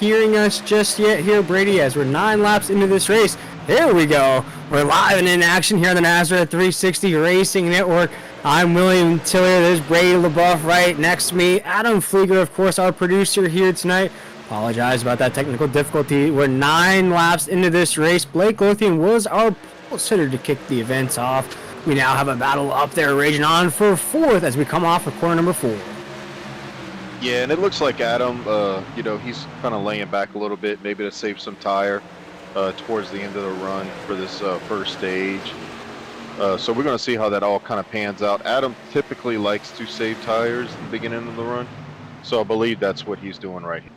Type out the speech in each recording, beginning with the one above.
hearing us just yet here, Brady, as we're 9 laps into this race. There we go. We're live and in action here on the Nazareth 360 Racing Network. I'm William Tiller. There's Brady LaBeouf right next to me. Adam Flieger, of course, our producer here tonight. Apologize about that technical difficulty. We're 9 laps into this race. Blake Lothian was our pole sitter to kick the events off. We now have a battle up there raging on for 4th as we come off of corner number 4. Yeah, and it looks like Adam, he's kind of laying back a little bit, maybe to save some tire towards the end of the run for this first stage. So we're going to see how that all kind of pans out. Adam typically likes to save tires at the beginning of the run, so I believe that's what he's doing right here.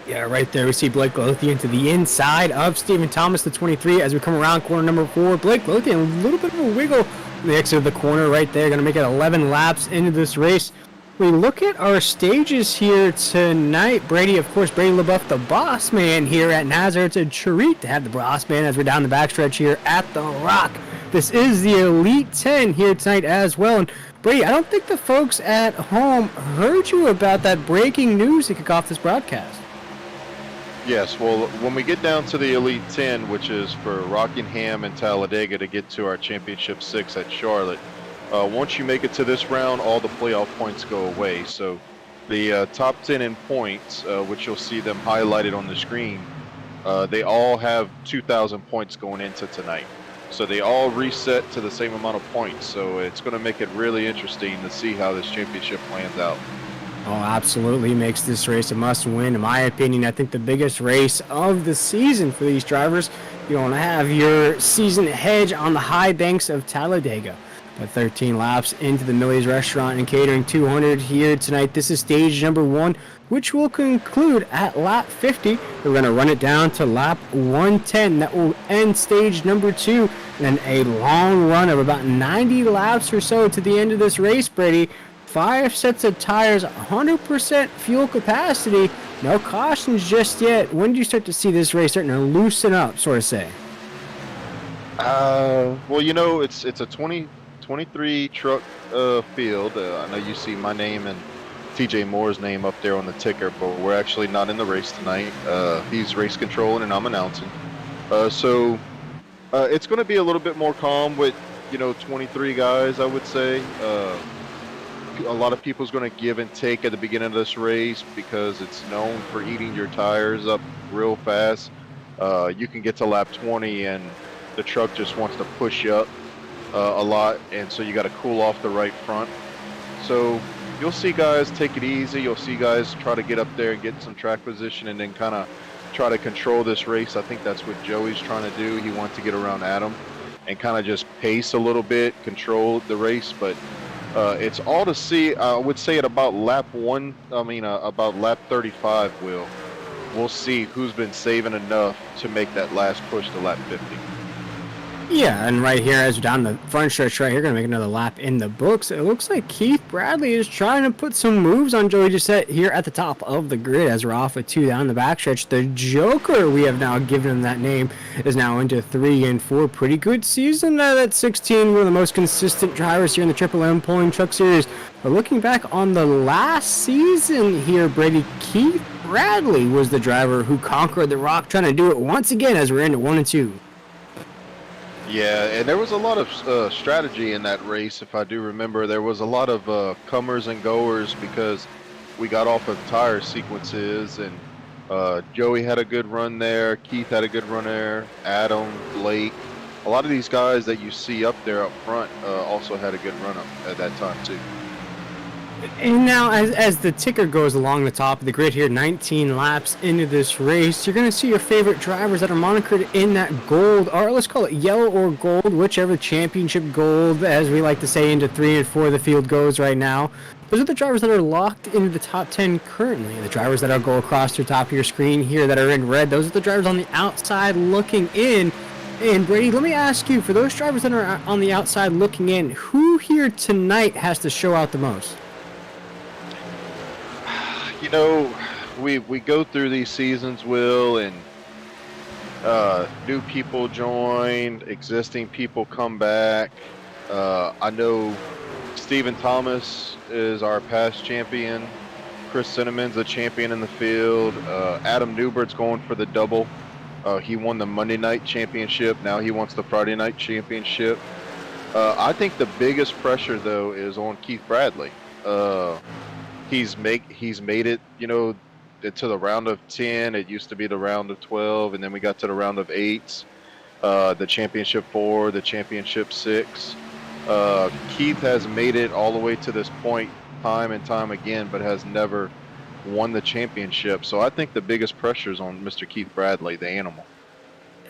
Yeah, right there we see Blake Lothian to the inside of Stephen Thomas, the 23, as we come around corner number 4. Blake Lothian, a little bit of a wiggle in the exit of the corner right there. Going to make it 11 laps into this race. We look at our stages here tonight. Brady, of course, Brady LaBeouf, the boss man here at Nazareth. It's a treat to have the boss man as we're down the backstretch here at the Rock. This is the Elite 10 here tonight as well. And Brady, I don't think the folks at home heard you about that breaking news to kick off this broadcast. Yes, well, when we get down to the Elite 10, which is for Rockingham and Talladega to get to our Championship 6 at Charlotte, once you make it to this round, all the playoff points go away. So the top 10 in points, which you'll see them highlighted on the screen, they all have 2,000 points going into tonight. So they all reset to the same amount of points. So it's going to make it really interesting to see how this championship plans out. Oh, absolutely makes this race a must-win. In my opinion, I think the biggest race of the season for these drivers. You want to have your season hedge on the high banks of Talladega. But 13 laps into the Millie's Restaurant and Catering 200 here tonight. This is stage number 1, which will conclude at lap 50. We're going to run it down to lap 110. That will end stage number 2. And then a long run of about 90 laps or so to the end of this race, Brady. 5 sets of tires, 100% fuel capacity, no cautions just yet. When do you start to see this race starting to loosen up, sort of say? Well, it's a 23 truck field. I know you see my name and TJ Moore's name up there on the ticker, but we're actually not in the race tonight. He's race controlling and I'm announcing. So it's going to be a little bit more calm with, 23 guys, I would say. A lot of people's going to give and take at the beginning of this race because it's known for eating your tires up real fast. You can get to lap 20 and the truck just wants to push you up a lot, and so you got to cool off the right front. So you'll see guys take it easy. You'll see guys try to get up there and get some track position and then kind of try to control this race. I think that's what Joey's trying to do. He wants to get around Adam and kind of just pace a little bit, control the race, but it's all to see. I would say at about lap 35, we'll see who's been saving enough to make that last push to lap 50. Yeah, and right here, as we're down the front stretch right here, going to make another lap in the books. It looks like Keith Bradley is trying to put some moves on Joey Gisette here at the top of the grid as we're off with 2 down the backstretch. The Joker, we have now given him that name, is now into 3 and 4. Pretty good season. That's 16, one of the most consistent drivers here in the Triple M Pulling Truck Series. But looking back on the last season here, Brady, Keith Bradley was the driver who conquered the Rock, trying to do it once again as we're into 1 and 2. Yeah, and there was a lot of strategy in that race. If I do remember, there was a lot of comers and goers because we got off of tire sequences, and Joey had a good run there, Keith had a good run there, Adam, Blake. A lot of these guys that you see up there up front also had a good run up at that time too. And now, as the ticker goes along the top of the grid here, 19 laps into this race, you're going to see your favorite drivers that are monikered in that gold, or let's call it yellow or gold, whichever championship gold, as we like to say, into 3 and 4 the field goes right now. Those are the drivers that are locked into the top 10 currently. The drivers that are go across the top of your screen here that are in red, those are the drivers on the outside looking in. And Brady, let me ask you, for those drivers that are on the outside looking in, who here tonight has to show out the most? We go through these seasons, Will, and new people join, existing people come back. I know Stephen Thomas is our past champion. Chris Cinnamon's a champion in the field. Adam Newbert's going for the double. He won the Monday night championship. Now he wants the Friday night championship. I think the biggest pressure though is on Keith Bradley. He's made it, to the round of 10. It used to be the round of 12, and then we got to the round of 8s. The championship 4, the championship 6. Keith has made it all the way to this point time and time again, but has never won the championship. So I think the biggest pressure is on Mr. Keith Bradley, the animal.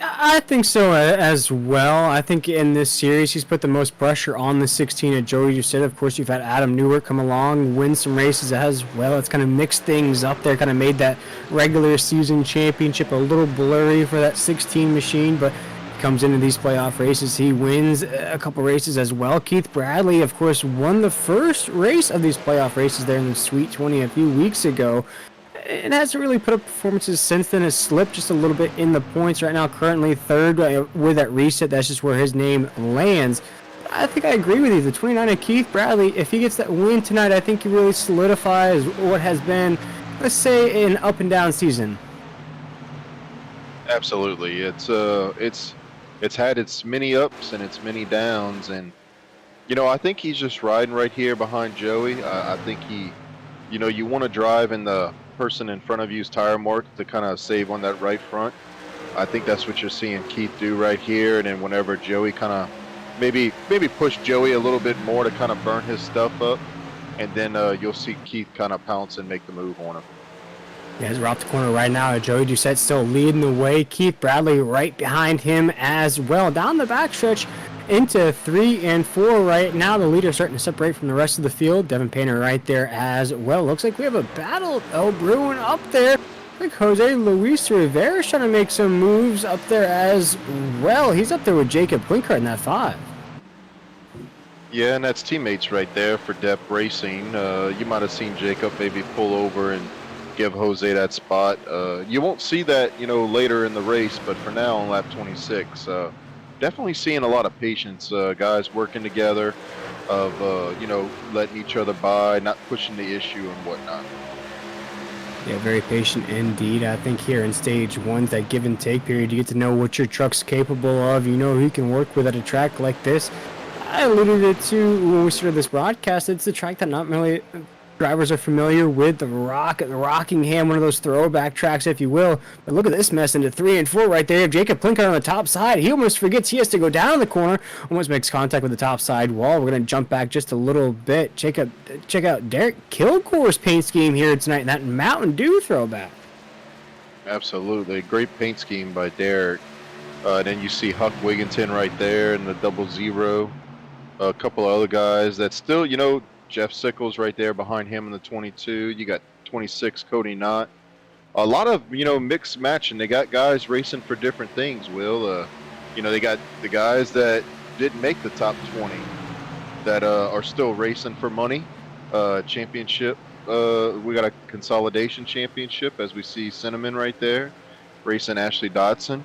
I think so as well. I think in this series, he's put the most pressure on the 16 at Joey. You said, of course, you've had Adam Newert come along, win some races as well. It's kind of mixed things up there, kind of made that regular season championship a little blurry for that 16 machine, but he comes into these playoff races. He wins a couple races as well. Keith Bradley, of course, won the first race of these playoff races there in the Sweet 20 a few weeks ago. It hasn't really put up performances since then. Has slipped just a little bit in the points right now. Currently third with that reset. That's just where his name lands. I think I agree with you. The 29 of Keith Bradley, if he gets that win tonight, I think he really solidifies what has been, let's say, an up and down season. Absolutely. It's had its many ups and its many downs, and I think he's just riding right here behind Joey. I think you want to drive in the person in front of you's tire mark to kind of save on that right front. I think that's what you're seeing Keith do right here, and then whenever Joey kind of maybe push Joey a little bit more to kind of burn his stuff up, and then you'll see Keith kind of pounce and make the move on him. Yeah, as we're off the corner right now, Joey Doucette still leading the way. Keith Bradley right behind him as well. Down the backstretch into 3 and 4 right now. The leader starting to separate from the rest of the field. Devin Painter right there as well. Looks like we have a battle brewing up there. I think Jose Luis Rivera trying to make some moves up there as well. He's up there with Jacob Quinkart in that 5. Yeah, and that's teammates right there for Depp Racing. You might have seen Jacob maybe pull over and give Jose that spot. You won't see that, later in the race, but for now on lap 26, definitely seeing a lot of patience, guys working together, of letting each other by, not pushing the issue and whatnot. Yeah, very patient indeed. I think here in stage 1, that give and take period, you get to know what your truck's capable of. You know who you can work with at a track like this. I alluded it to when we started this broadcast. It's a track that not many drivers are familiar with, the Rockingham, one of those throwback tracks, if you will. But look at this mess into 3 and 4 right there. You have Jacob Plinkett on the top side. He almost forgets he has to go down the corner. Almost makes contact with the top side wall. We're going to jump back just a little bit. Check out Derek Kilgore's paint scheme here tonight in that Mountain Dew throwback. Absolutely. Great paint scheme by Derek. Then you see Huck Wigginton right there in the 00. A couple of other guys that still, Jeff Sickles right there behind him in the 22. You got 26, Cody Knott. A lot of, mixed matching. They got guys racing for different things, Will. They got the guys that didn't make the top 20 that are still racing for money. Championship. We got a consolidation championship, as we see Cinnamon right there racing Ashley Dodson.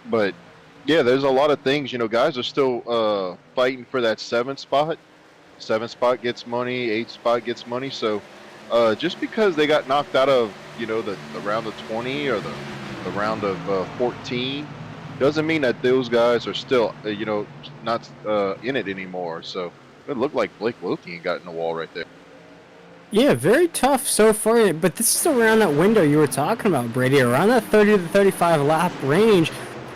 But, yeah, there's a lot of things. Guys are still fighting for that 7th spot. 7th spot gets money, 8th spot gets money. So just because they got knocked out of, the round of 20 or the round of 14 doesn't mean that those guys are still, not in it anymore. So it looked like Blake Wilkie got in the wall right there. Yeah, very tough so far. But this is around that window you were talking about, Brady, around that 30 to 35 lap range.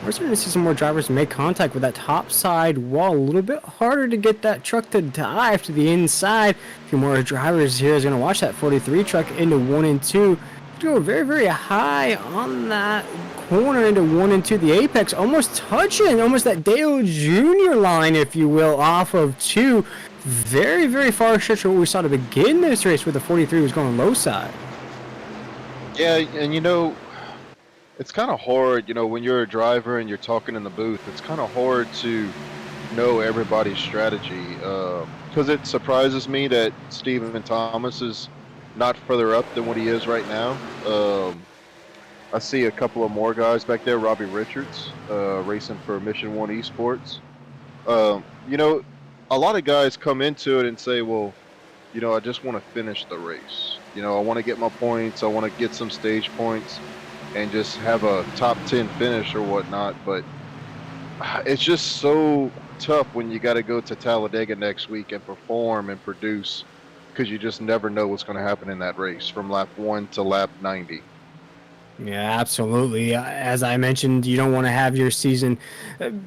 We're starting to see some more drivers make contact with that top side wall. A little bit harder to get that truck to dive to the inside. A few more drivers here is going to watch that 43 truck into 1 and 2. Go very, very high on that corner into 1 and 2. The apex almost touching, almost that Dale Jr. line, if you will, off of 2. Very, very far stretch of what we saw to begin this race where the 43 was going low side. Yeah, and it's kind of hard, when you're a driver and you're talking in the booth, it's kind of hard to know everybody's strategy. Because it surprises me that Stephen Thomas is not further up than what he is right now. I see a couple of more guys back there. Robbie Richards, racing for Mission 1 Esports. A lot of guys come into it and say, well, I just want to finish the race. I want to get my points. I want to get some stage points and just have a top 10 finish or whatnot. But it's just so tough when you got to go to Talladega next week and perform and produce, because you just never know what's going to happen in that race from lap 1 to lap 90. Yeah, absolutely. As I mentioned, you don't want to have your season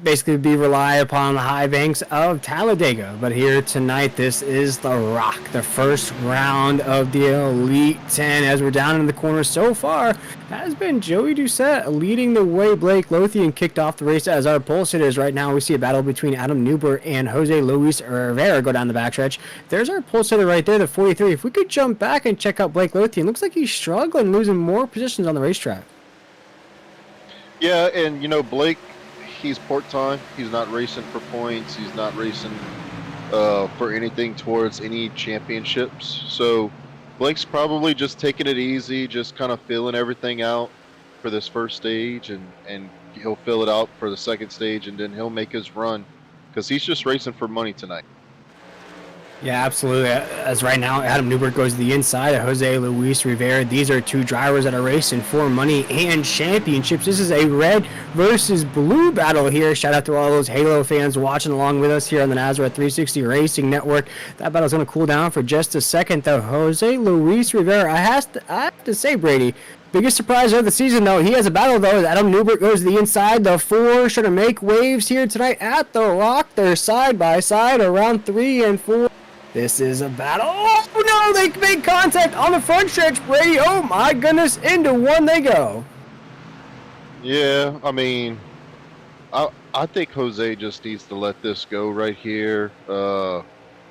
basically be rely upon the high banks of Talladega. But here tonight, this is the Rock, the first round of the Elite 10. As we're down in the corner so far, has been Joey Doucette leading the way. Blake Lothian kicked off the race as our pole sitters. Right now, we see a battle between Adam Newbert and Jose Luis Rivera go down the backstretch. There's our pole sitter right there, the 43. If we could jump back and check out Blake Lothian, looks like he's struggling, losing more positions on the racetrack. Yeah, and Blake, he's part time. He's not racing for points. He's not racing for anything towards any championships. So Blake's probably just taking it easy, just kind of filling everything out for this first stage, and he'll fill it out for the second stage, and then he'll make his run, because he's just racing for money tonight. Yeah, absolutely. As right now, Adam Newbert goes to the inside of Jose Luis Rivera. These are two drivers that are racing for money and championships. This is a red versus blue battle here. Shout out to all those Halo fans watching along with us here on the Nazareth 360 Racing Network. That battle's going to cool down for just a second, though. Jose Luis Rivera, I have to say, Brady, biggest surprise of the season, though, he has a battle, though, as Adam Newbert goes to the inside. The four should make waves here tonight at the Rock. They're side by side around 3 and 4. This is a battle. Oh, no, they make contact on the front stretch, Brady. Oh, my goodness. Into one they go. Yeah, I mean, I think Jose just needs to let this go right here.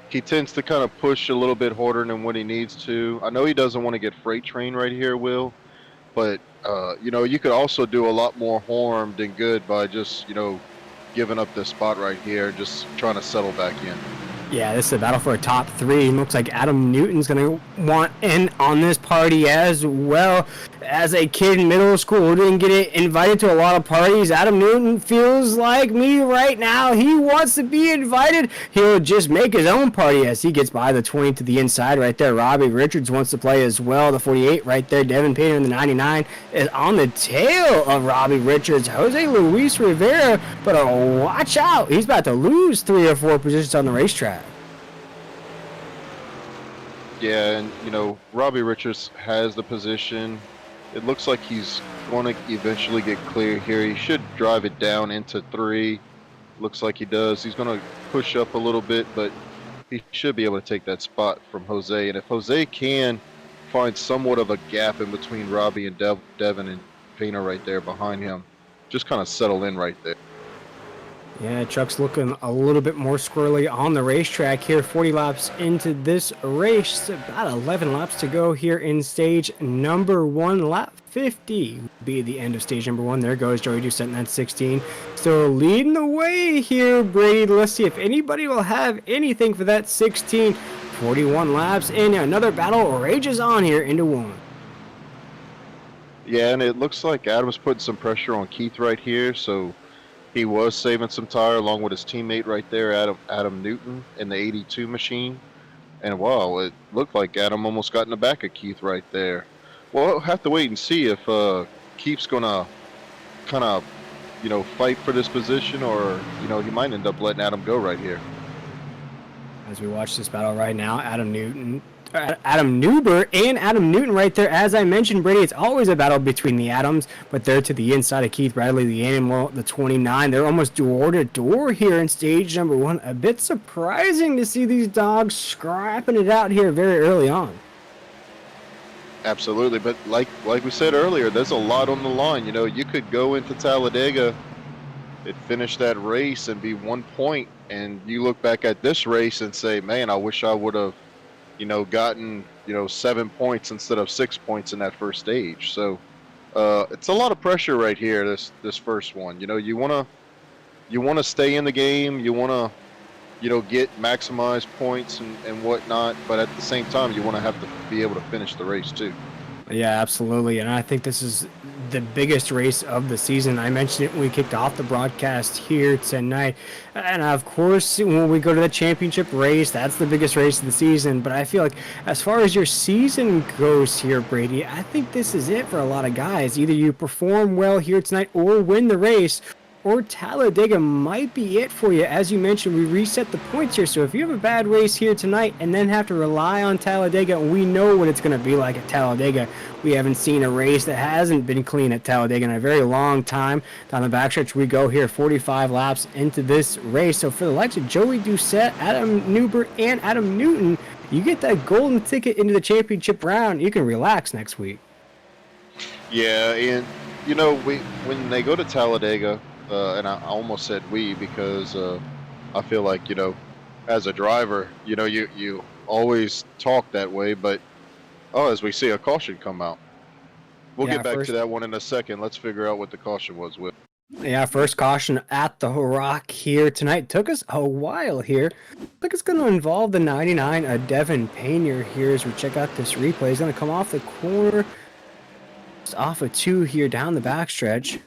He tends to kind of push a little bit harder than what he needs to. I know he doesn't want to get freight trained right here, Will, but, you could also do a lot more harm than good by just, giving up this spot right here and just trying to settle back in. Yeah, this is a battle for a top 3. It looks like Adam Newton's going to want in on this party as well. As a kid in middle school who didn't get invited to a lot of parties, Adam Newton feels like me right now. He wants to be invited. He'll just make his own party as he gets by the 20 to the inside right there. Robbie Richards wants to play as well. The 48 right there. Devin Painter in the 99 is on the tail of Robbie Richards. Jose Luis Rivera, but watch out. He's about to lose 3 or 4 positions on the racetrack. Yeah, and Robbie Richards has the position. It looks like he's going to eventually get clear here. He should drive it down into 3. Looks like he does. He's going to push up a little bit, but he should be able to take that spot from Jose. And if Jose can find somewhat of a gap in between Robbie and Devin and Pena right there behind him, just kind of settle in right there. Yeah, Chuck's looking a little bit more squirrely on the racetrack here. 40 laps into this race. About 11 laps to go here in stage number 1. Lap 50 will be the end of stage number 1. There goes Joey Doucette in that 16. So leading the way here, Brady. Let's see if anybody will have anything for that 16. 41 laps in. Another battle rages on here into 1. Yeah, and it looks like Adam's putting some pressure on Keith right here, so he was saving some tire along with his teammate right there, Adam Newton, in the 82 machine. And wow, it looked like Adam almost got in the back of Keith right there. Well, we'll have to wait and see if Keith's going to kind of, fight for this position, or, he might end up letting Adam go right here. As we watch this battle right now, Adam Newbert and Adam Newton right there. As I mentioned, Brady, it's always a battle between the Adams, but they're to the inside of Keith Bradley, the animal, the 29. They're almost door to door here in stage number 1. A bit surprising to see these dogs scrapping it out here very early on. Absolutely, but like we said earlier, there's a lot on the line. You could go into Talladega and finish that race and be 1 point, and you look back at this race and say, man, I wish I would have gotten 7 points instead of 6 points in that first stage. So it's a lot of pressure right here. This first one, you want to stay in the game. You want to get maximized points and whatnot, but at the same time you want to have to be able to finish the race too. Yeah, absolutely. And I think this is the biggest race of the season. I mentioned it when we kicked off the broadcast here tonight. And of course, when we go to the championship race, that's the biggest race of the season. But I feel like as far as your season goes here, Brady, I think this is it for a lot of guys. Either you perform well here tonight or win the race, or Talladega might be it for you. As you mentioned, we reset the points here, so if you have a bad race here tonight and then have to rely on Talladega, we know what it's going to be like at Talladega. We haven't seen a race that hasn't been clean at Talladega in a very long time. Down the backstretch we go here, 45 laps into this race. So for the likes of Joey Doucette, Adam Newbert, and Adam Newton, you get that golden ticket into the championship round. You can relax next week. Yeah, and when they go to Talladega, and I almost said we because I feel like as a driver, you always talk that way, but as we see a caution come out, we'll get back to that one in a second. Let's figure out what the caution was with. Yeah, first caution at the Rock here tonight. Took us a while here. Looks like it's going to involve the 99, Devin Payner here as we check out this replay. He's going to come off the corner, just off of 2 here down the backstretch.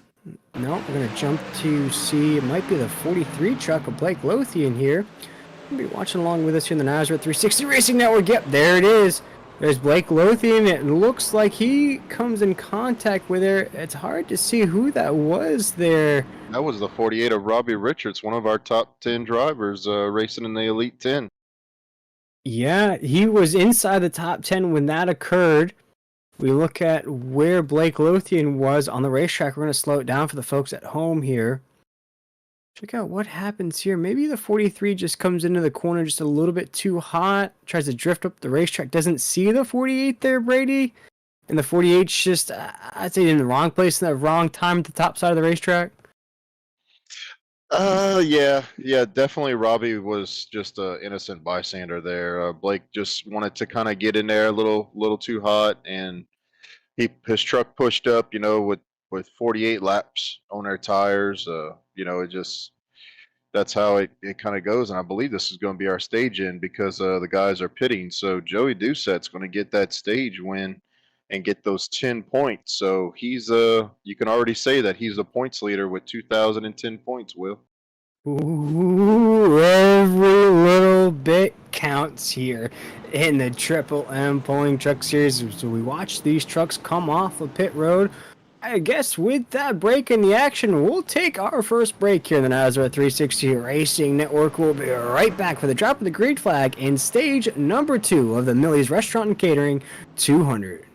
No, we're going to jump to see, it might be the 43 truck of Blake Lothian here. You'll be watching along with us here in the Nazareth 360 Racing Network. Yep, there it is. There's Blake Lothian. It looks like he comes in contact with her. It's hard to see who that was there. That was the 48 of Robbie Richards, one of our top 10 drivers racing in the Elite 10. Yeah, he was inside the top 10 when that occurred. We look at where Blake Lothian was on the racetrack. We're going to slow it down for the folks at home here. Check out what happens here. Maybe the 43 just comes into the corner just a little bit too hot. Tries to drift up the racetrack. Doesn't see the 48 there, Brady. And the 48's just, I'd say, in the wrong place in the wrong time at the top side of the racetrack. Yeah, definitely. Robbie was just an innocent bystander there. Blake just wanted to kind of get in there a little too hot, and his truck pushed up, with 48 laps on their tires. It just, that's how it kind of goes. And I believe this is going to be our stage in because the guys are pitting. So Joey Doucette's going to get that stage win and get those 10 points. So he's you can already say that he's the points leader with 2,010 points, Will. Ooh, every little bit counts here in the Triple M Pulling Truck Series. So we watch these trucks come off of pit road. I guess with that break in the action, we'll take our first break here in the Nazareth 360 Racing Network. We'll be right back for the drop of the green flag in stage number 2 of the Millie's Restaurant and Catering 200.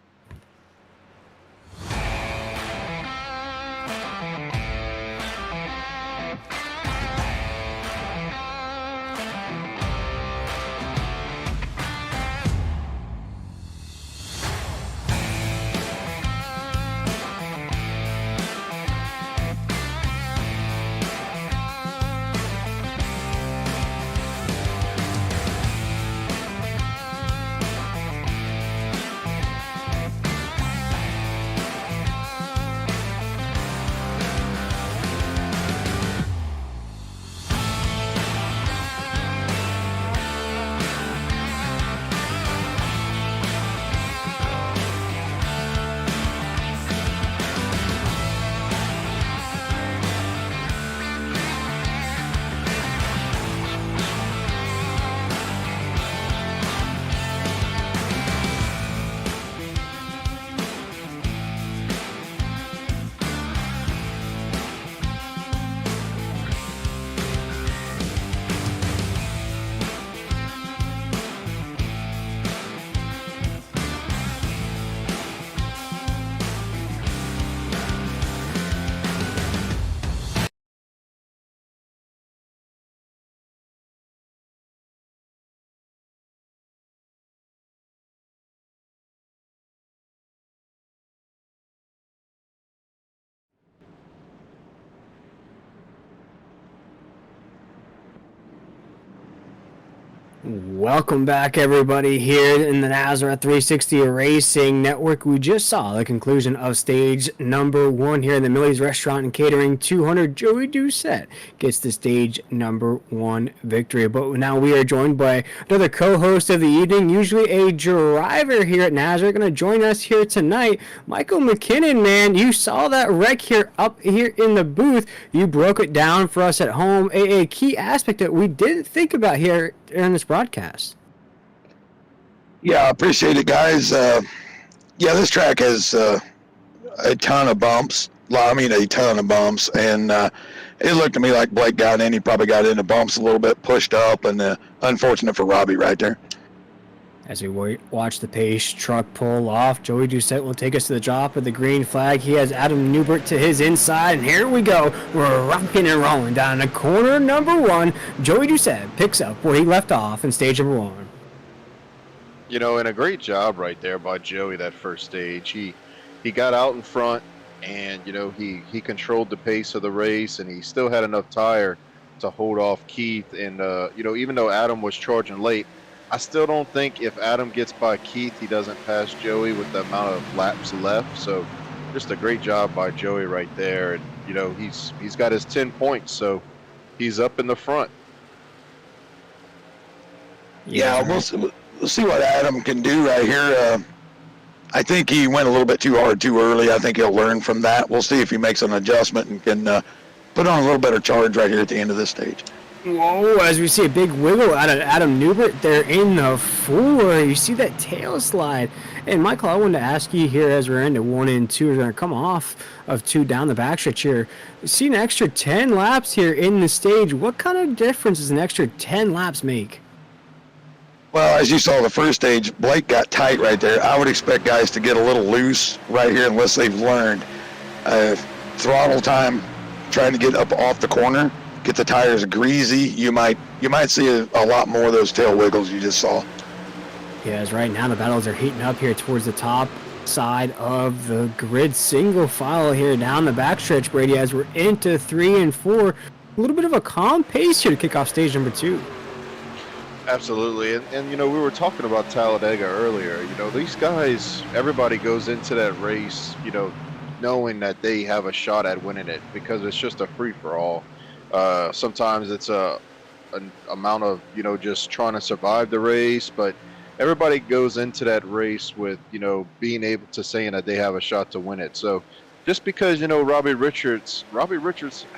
Welcome back, everybody, here in the Nazareth 360 Racing Network. We just saw the conclusion of stage number 1 here in the Millie's Restaurant and Catering 200. Joey Doucette gets the stage number 1 victory. But now we are joined by another co-host of the evening, usually a driver here at Nazareth, going to join us here tonight. Michael McKinnon, man, you saw that wreck here up here in the booth. You broke it down for us at home. A key aspect that we didn't think about here in this broadcast. Yeah, I appreciate it, guys. This track has a ton of bumps. A ton of bumps, and it looked to me like Blake got in. He probably got into bumps a little bit, pushed up, and unfortunate for Robbie right there. As we watch the pace truck pull off, Joey Doucette will take us to the drop of the green flag. He has Adam Newbert to his inside, and here we go. We're rocking and rolling down to corner number 1. Joey Doucette picks up where he left off in stage number 1. And a great job right there by Joey that first stage. He got out in front, and he controlled the pace of the race, and he still had enough tire to hold off Keith. And even though Adam was charging late, I still don't think if Adam gets by Keith, he doesn't pass Joey with the amount of laps left. So just a great job by Joey right there. And, he's got his 10 points, so he's up in the front. Yeah, we'll see what Adam can do right here. I think he went a little bit too hard too early. I think he'll learn from that. We'll see if he makes an adjustment and can put on a little better charge right here at the end of this stage. Whoa, as we see a big wiggle out of Adam Newbert there in the 4. You see that tail slide. And Michael, I wanted to ask you here as we're into 1 and 2, we're going to come off of 2 down the backstretch here. You see an extra 10 laps here in the stage. What kind of difference does an extra 10 laps make? Well, as you saw the first stage, Blake got tight right there. I would expect guys to get a little loose right here unless they've learned. Throttle time, trying to get up off the corner, get the tires greasy, you might see a lot more of those tail wiggles you just saw. Yeah, as right now the battles are heating up here towards the top side of the grid. Single file here down the backstretch, Brady, as we're into 3 and 4. A little bit of a calm pace here to kick off stage number 2. Absolutely. And we were talking about Talladega earlier. These guys, everybody goes into that race, knowing that they have a shot at winning it because it's just a free-for-all. Sometimes it's an amount of, just trying to survive the race, but everybody goes into that race with, being able to saying that they have a shot to win it. So just because, Robbie Richards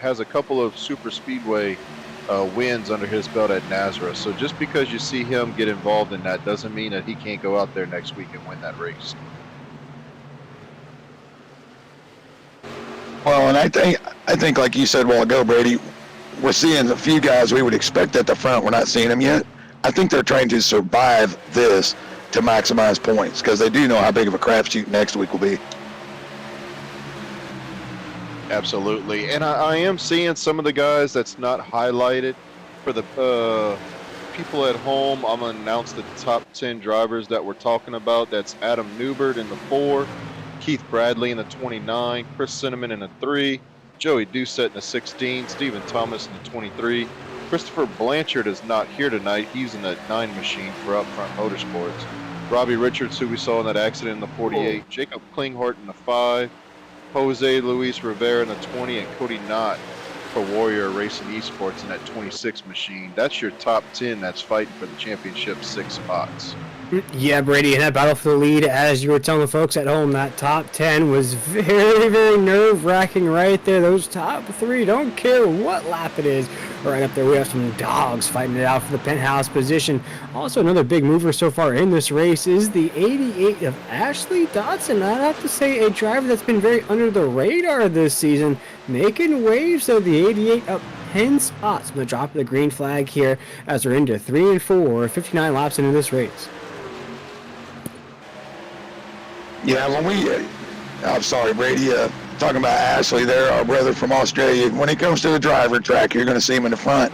has a couple of super speedway wins under his belt at Nazareth. So just because you see him get involved in that doesn't mean that he can't go out there next week and win that race. Well, and I think like you said a while ago, Brady, we're seeing a few guys we would expect at the front. We're not seeing them yet. I think they're trying to survive this to maximize points because they do know how big of a crapshoot next week will be. Absolutely. And I am seeing some of the guys that's not highlighted. For the people at home, I'm going to announce the top 10 drivers that we're talking about. That's Adam Newbert in the 4, Keith Bradley in the 29, Chris Cinnamon in the 3, Joey Doucette in the 16, Stephen Thomas in the 23. Christopher Blanchard is not here tonight. He's in the 9 machine for Upfront Motorsports. Robbie Richards, who we saw in that accident in the 48, Jacob Klinghart in the 5, Jose Luis Rivera in the 20, and Cody Knott for Warrior Racing Esports in that 26 machine. That's your top 10 that's fighting for the championship 6 spots. Yeah, Brady, in that battle for the lead, as you were telling the folks at home, that top 10 was very, very nerve-wracking right there. Those top 3, don't care what lap it is. Right up there, we have some dogs fighting it out for the penthouse position. Also, another big mover so far in this race is the 88 of Ashley Dotson. I'd have to say a driver that's been very under the radar this season, making waves. So the 88 up 10 spots with the drop of the green flag here as we're into 3 and 4, 59 laps into this race. Yeah, I'm sorry, Brady, talking about Ashley there, our brother from Australia. When it comes to the driver track, you're going to see him in the front.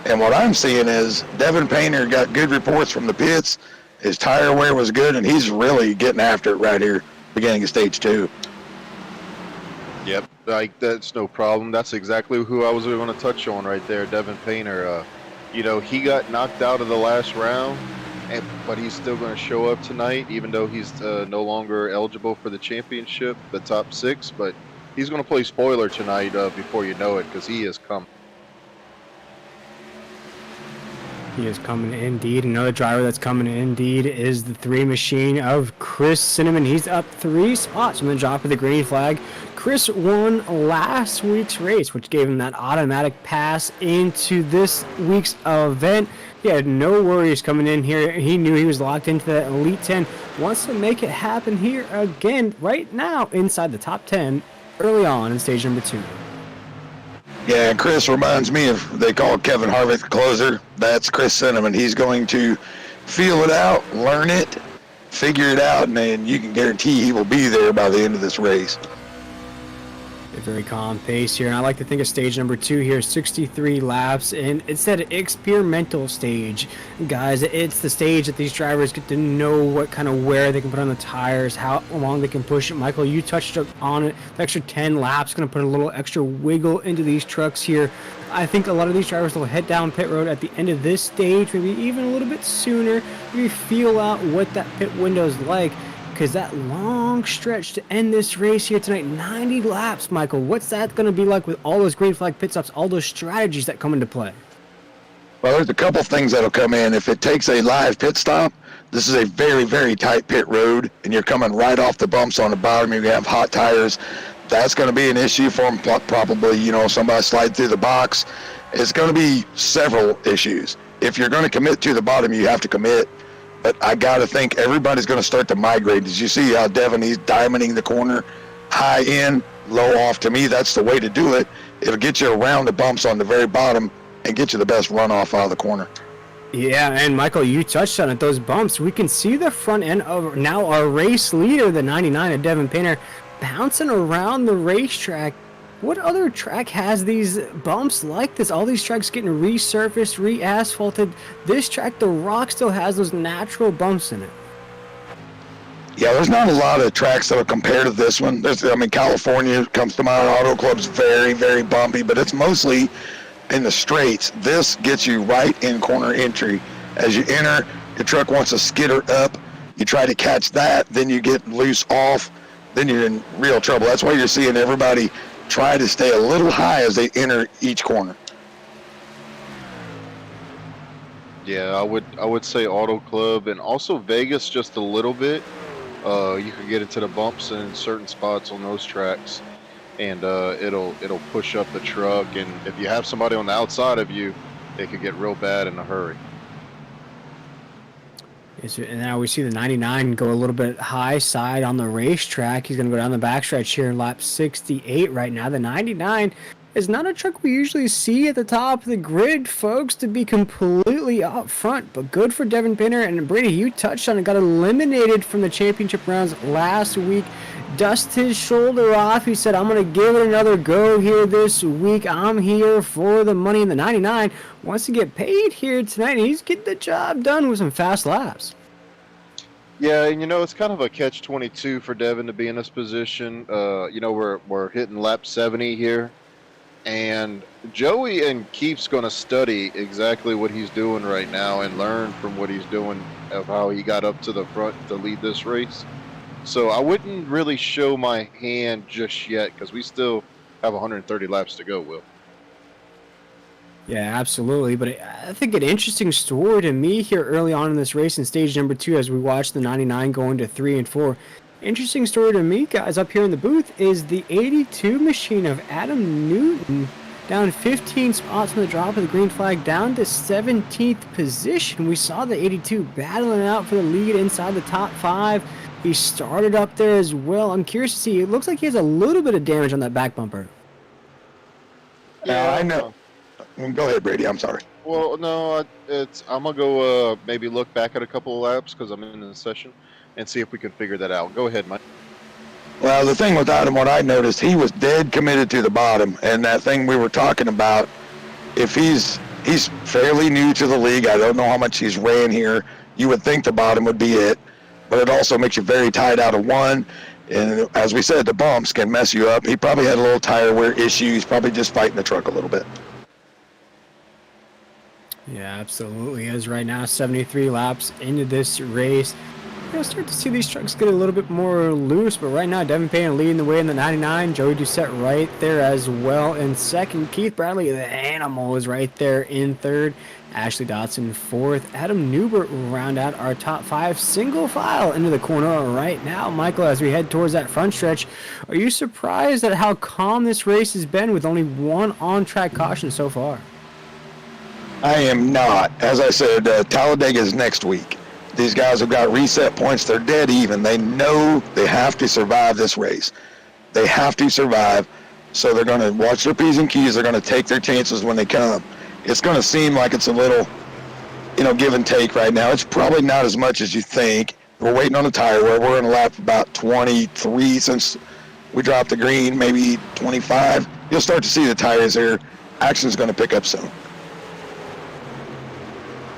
And what I'm seeing is Devin Painter got good reports from the pits. His tire wear was good, and he's really getting after it right here, beginning of stage 2. Yep, that's no problem. That's exactly who I was going to touch on right there, Devin Painter. you know, he got knocked out of the last round, but he's still going to show up tonight, even though he's no longer eligible for the championship, the top 6. But he's going to play spoiler tonight before you know it, because he is coming. He is coming indeed. Another driver that's coming indeed is the 3 machine of Chris Cinnamon. He's up 3 spots from the drop of the green flag. Chris won last week's race, which gave him that automatic pass into this week's event. He had no worries coming in here. He knew he was locked into the Elite 10. Wants to make it happen here again right now inside the top 10 early on in stage number 2. Yeah, and Chris reminds me of, they call Kevin Harvick the closer. That's Chris Cinnamon. He's going to feel it out, learn it, figure it out, and then you can guarantee he will be there by the end of this race. A very calm pace here, and I like to think of stage number 2 here, 63 laps, and it's that experimental stage, guys. It's the stage that these drivers get to know what kind of wear they can put on the tires, how long they can push it. Michael, you touched on it. The extra 10 laps going to put a little extra wiggle into these trucks here. I think a lot of these drivers will head down pit road at the end of this stage, maybe even a little bit sooner, maybe feel out what that pit window is like. Because that long stretch to end this race here tonight, 90 laps, Michael, what's that going to be like with all those green flag pit stops, all those strategies that come into play? Well, there's a couple things that'll come in. If it takes a live pit stop, this is a very, very tight pit road, and you're coming right off the bumps on the bottom. You're going to have hot tires. That's going to be an issue for them, probably, you know, somebody slide through the box. It's going to be several issues. If you're going to commit to the bottom, you have to commit. But I got to think everybody's going to start to migrate. Did you see how Devin, he's diamonding the corner, high in, low off? To me, that's the way to do it. It'll get you around the bumps on the very bottom and get you the best runoff out of the corner. Yeah, and Michael, you touched on it. Those bumps, we can see the front end of now our race leader, the 99 of Devin Painter, bouncing around the racetrack. What other track has these bumps like this? All these tracks getting resurfaced, re-asphalted. This track, the Rock, still has those natural bumps in it. Yeah, there's not a lot of tracks that will compare to this one. California comes to mind. Auto Club's very, very bumpy, but it's mostly in the straights. This gets you right in corner entry. As you enter, your truck wants to skitter up. You try to catch that, then you get loose off. Then you're in real trouble. That's why you're seeing everybody try to stay a little high as they enter each corner. Yeah, I would say Auto Club and also Vegas just a little bit. You can get into the bumps in certain spots on those tracks, and it'll push up the truck. And if you have somebody on the outside of you, it could get real bad in a hurry. And now we see the 99 go a little bit high side on the racetrack. He's going to go down the backstretch here in lap 68 right now. The 99 is not a truck we usually see at the top of the grid, folks, to be completely up front. But good for Devin Painter. And Brady, you touched on it, got eliminated from the championship rounds last week. Dust his shoulder off. He said, I'm going to give it another go here this week. I'm here for the money. In the 99 wants to get paid here tonight. He's getting the job done with some fast laps. Yeah, and it's kind of a catch-22 for Devin to be in this position. We're hitting lap 70 here, and Joey and Keith's going to study exactly what he's doing right now and learn from what he's doing of how he got up to the front to lead this race. So I wouldn't really show my hand just yet because we still have 130 laps to go, Will. Yeah, absolutely. But I think an interesting story to me here early on in this race in stage number 2 as we watch the 99 go into 3 and 4. Interesting story to me, guys, up here in the booth is the 82 machine of Adam Newton down 15 spots from the drop of the green flag down to 17th position. We saw the 82 battling out for the lead inside the top 5. He started up there as well. I'm curious to see. It looks like he has a little bit of damage on that back bumper. Yeah, I know. Go ahead, Brady. I'm sorry. Well, no, I'm gonna go maybe look back at a couple of laps because I'm in the session and see if we can figure that out. Go ahead, Mike. Well, the thing with Adam, what I noticed, he was dead committed to the bottom, and that thing we were talking about. If he's fairly new to the league, I don't know how much he's ran here. You would think the bottom would be it. But it also makes you very tight out of one. And as we said, the bumps can mess you up. He probably had a little tire wear issue. He's probably just fighting the truck a little bit. Yeah, absolutely is right now. 73 laps into this race. You'll start to see these trucks get a little bit more loose, but right now Devin Payne leading the way in the 99. Joey Doucette right there as well in second. Keith Bradley, the animal, is right there in third. Ashley Dotson fourth. Adam Newbert will round out our top five, single file into the corner right now. Michael, as we head towards that front stretch, are you surprised at how calm this race has been with only one on-track caution so far? I am not. As I said, Talladega is next week. These guys have got reset points. They're dead even. They know they have to survive this race. They have to survive. So they're going to watch their P's and Q's. They're going to take their chances when they come. It's going to seem like it's a little, give and take right now. It's probably not as much as you think. We're waiting on the tire wear. We're in a lap about 23 since we dropped the green, maybe 25. You'll start to see the tires there. Action's going to pick up soon.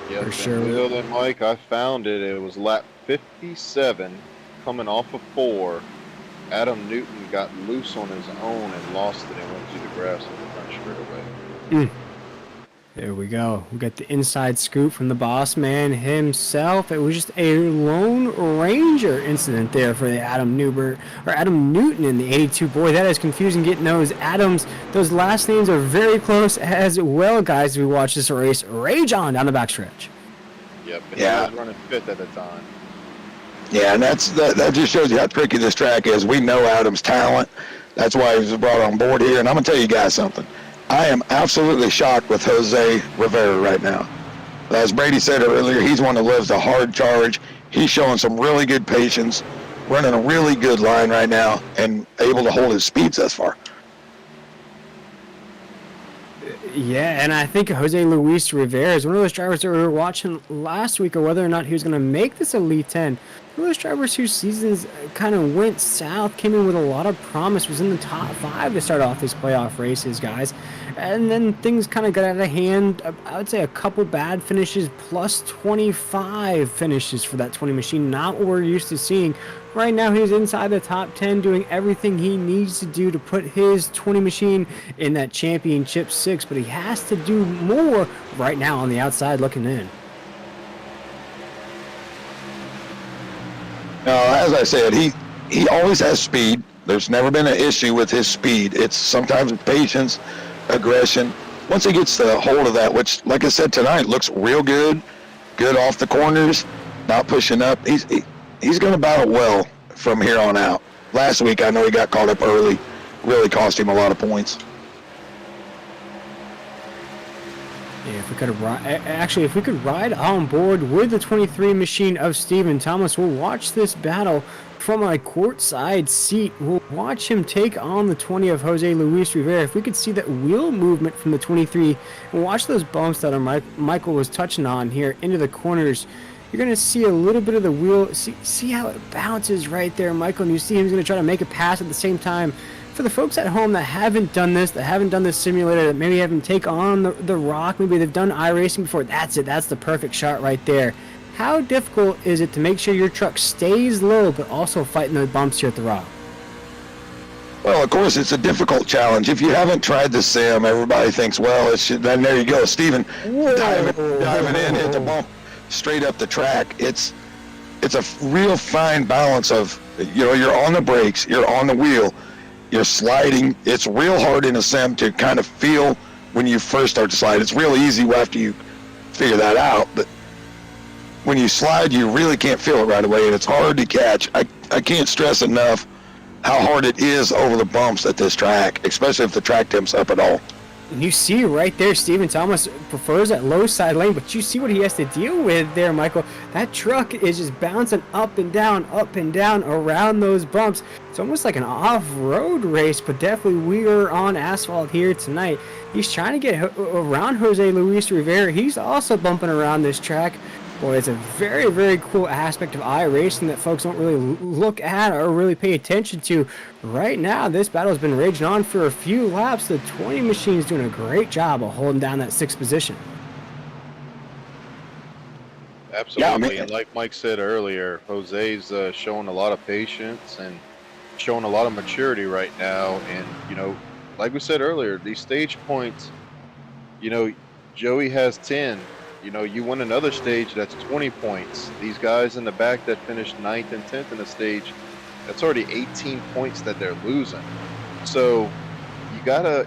Yeah, For sure. Bill and Mike, I found it. It was lap 57, coming off of 4. Adam Newton got loose on his own and lost it and went to the grass on the front straightaway. There we go. We got the inside scoop from the boss man himself. It was just a Lone Ranger incident there for the Adam Newton in the 82. Boy, that is confusing getting those Adams. Those last names are very close as well, guys, as we watch this race rage on down the backstretch. Yep, and Yeah. he was running 5th at the time. Yeah, and that just shows you how tricky this track is. We know Adam's talent. That's why he was brought on board here. And I'm going to tell you guys something. I am absolutely shocked with Jose Rivera right now. As Brady said earlier, he's one that lives a hard charge. He's showing some really good patience, running a really good line right now, and able to hold his speeds thus far. Yeah, and I think Jose Luis Rivera is one of those drivers that we were watching last week, or whether or not he was going to make this Elite 10. One of those drivers whose seasons kind of went south, came in with a lot of promise, was in the top 5 to start off these playoff races, guys. And then things kind of got out of hand. I would say a couple bad finishes, plus 25 finishes for that 20 machine. Not what we're used to seeing. Right now, he's inside the top 10, doing everything he needs to do to put his 20 machine in that championship 6, but he has to do more right now on the outside looking in. As I said, he always has speed. There's never been an issue with his speed. It's sometimes patience, aggression. Once he gets the hold of that, which, like I said tonight, looks real good off the corners, not pushing up. He's going to battle well from here on out. Last week, I know he got caught up early, really cost him a lot of points. Yeah, if we could ride on board with the 23 machine of Stephen Thomas, we'll watch this battle from a courtside seat. We'll watch him take on the 20 of Jose Luis Rivera. If we could see that wheel movement from the 23 and watch those bumps that Michael was touching on here into the corners, you're going to see a little bit of the wheel. See how it bounces right there, Michael, and you see he's going to try to make a pass at the same time. For the folks at home that haven't done this simulator, that maybe haven't taken on the rock, maybe they've done iRacing before, that's it. That's the perfect shot right there. How difficult is it to make sure your truck stays low, but also fighting those bumps here at the rock? Well, of course, it's a difficult challenge. If you haven't tried the sim, everybody thinks, well, then there you go. Steven diving in, hit the bump straight up the track. It's a real fine balance of, you're on the brakes, you're on the wheel, you're sliding. It's real hard in a sim to kind of feel when you first start to slide. It's real easy after you figure that out, but when you slide, you really can't feel it right away, and it's hard to catch. I can't stress enough how hard it is over the bumps at this track, especially if the track temps up at all. And you see right there, Stephen Thomas prefers that low side lane, but you see what he has to deal with there, Michael. That truck is just bouncing up and down around those bumps. It's almost like an off-road race, but definitely we are on asphalt here tonight. He's trying to get around Jose Luis Rivera. He's also bumping around this track. Boy, it's a very, very cool aspect of iRacing that folks don't really look at or really pay attention to. Right now, this battle has been raging on for a few laps. The 20 machine is doing a great job of holding down that 6th position. Absolutely, and like Mike said earlier, Jose's showing a lot of patience and showing a lot of maturity right now. And, like we said earlier, these stage points, Joey has 10. you know, you win another stage, that's 20 points. These guys in the back that finished 9th and 10th in the stage, that's already 18 points that they're losing. So you gotta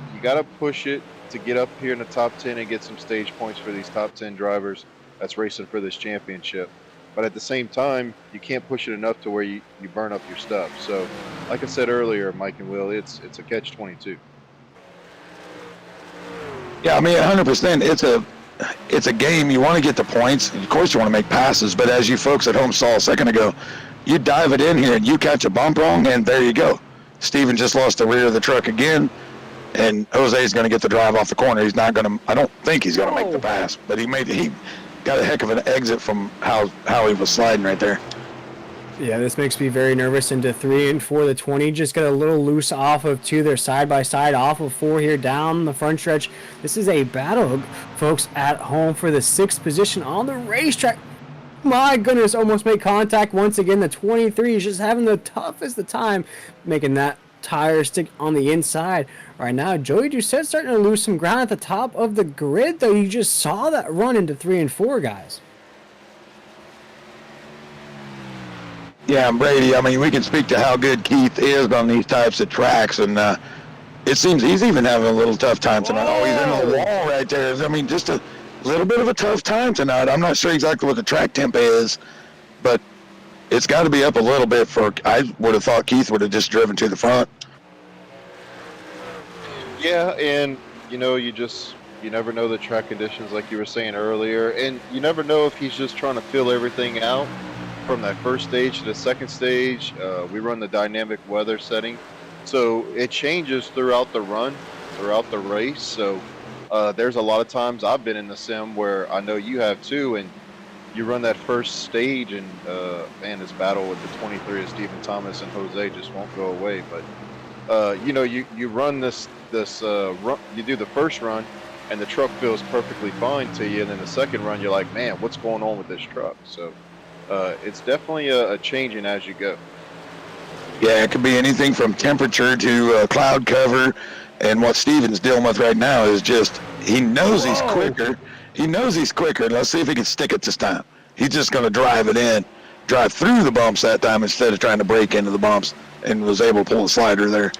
push it to get up here in the top 10 and get some stage points for these top 10 drivers that's racing for this championship. But at the same time, you can't push it enough to where you burn up your stuff. So, like I said earlier, Mike and Will, it's a catch-22. Yeah, I mean, 100%. It's a game. You want to get the points. Of course, you want to make passes. But as you folks at home saw a second ago, you dive it in here and you catch a bump wrong, and there you go. Steven just lost the rear of the truck again, and Jose's going to get the drive off the corner. He's not going to. I don't think he's going to make the pass, but he got a heck of an exit from how he was sliding right there. Yeah, this makes me very nervous. Into 3 and 4, the 20 just got a little loose off of 2. They're side by side off of 4 here down the front stretch. This is a battle, folks, at home for the 6th position on the racetrack. My goodness, almost made contact once again. The 23 is just having the toughest of time making that tire stick on the inside. Right now, Joey Doucette's starting to lose some ground at the top of the grid, though. You just saw that run into 3 and 4, guys. Yeah, Brady, I mean, we can speak to how good Keith is on these types of tracks, and it seems he's even having a little tough time tonight. Oh, he's in the wall right there. I mean, just a little bit of a tough time tonight. I'm not sure exactly what the track temp is, but it's got to be up a little bit I would have thought Keith would have just driven to the front. Yeah, and, you know, you never know the track conditions like you were saying earlier, and you never know if he's just trying to fill everything out. From that first stage to the second stage, we run the dynamic weather setting, so it changes throughout the run, throughout the race. So there's a lot of times I've been in the sim where I know you have too, and you run that first stage, and man, this battle with the 23 of Stephen Thomas and Jose just won't go away. But you know, you run this run, you do the first run, and the truck feels perfectly fine to you, and then the second run, you're like, man, what's going on with this truck? So. It's definitely a changing as you go. Yeah, it could be anything from temperature to cloud cover, and what Steven's dealing with right now is just he knows he's quicker. He knows he's quicker. Let's see if he can stick it this time. He's just going to drive through the bumps that time instead of trying to break into the bumps, and was able to pull the slider there.